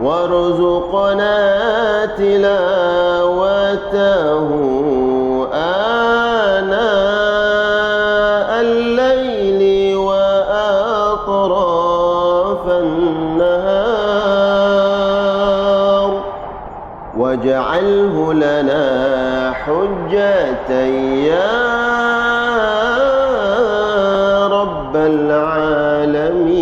وارزقنا تلاوته آناء الليل وأطراف النهار واجعله لنا حجة يا رب العالمين.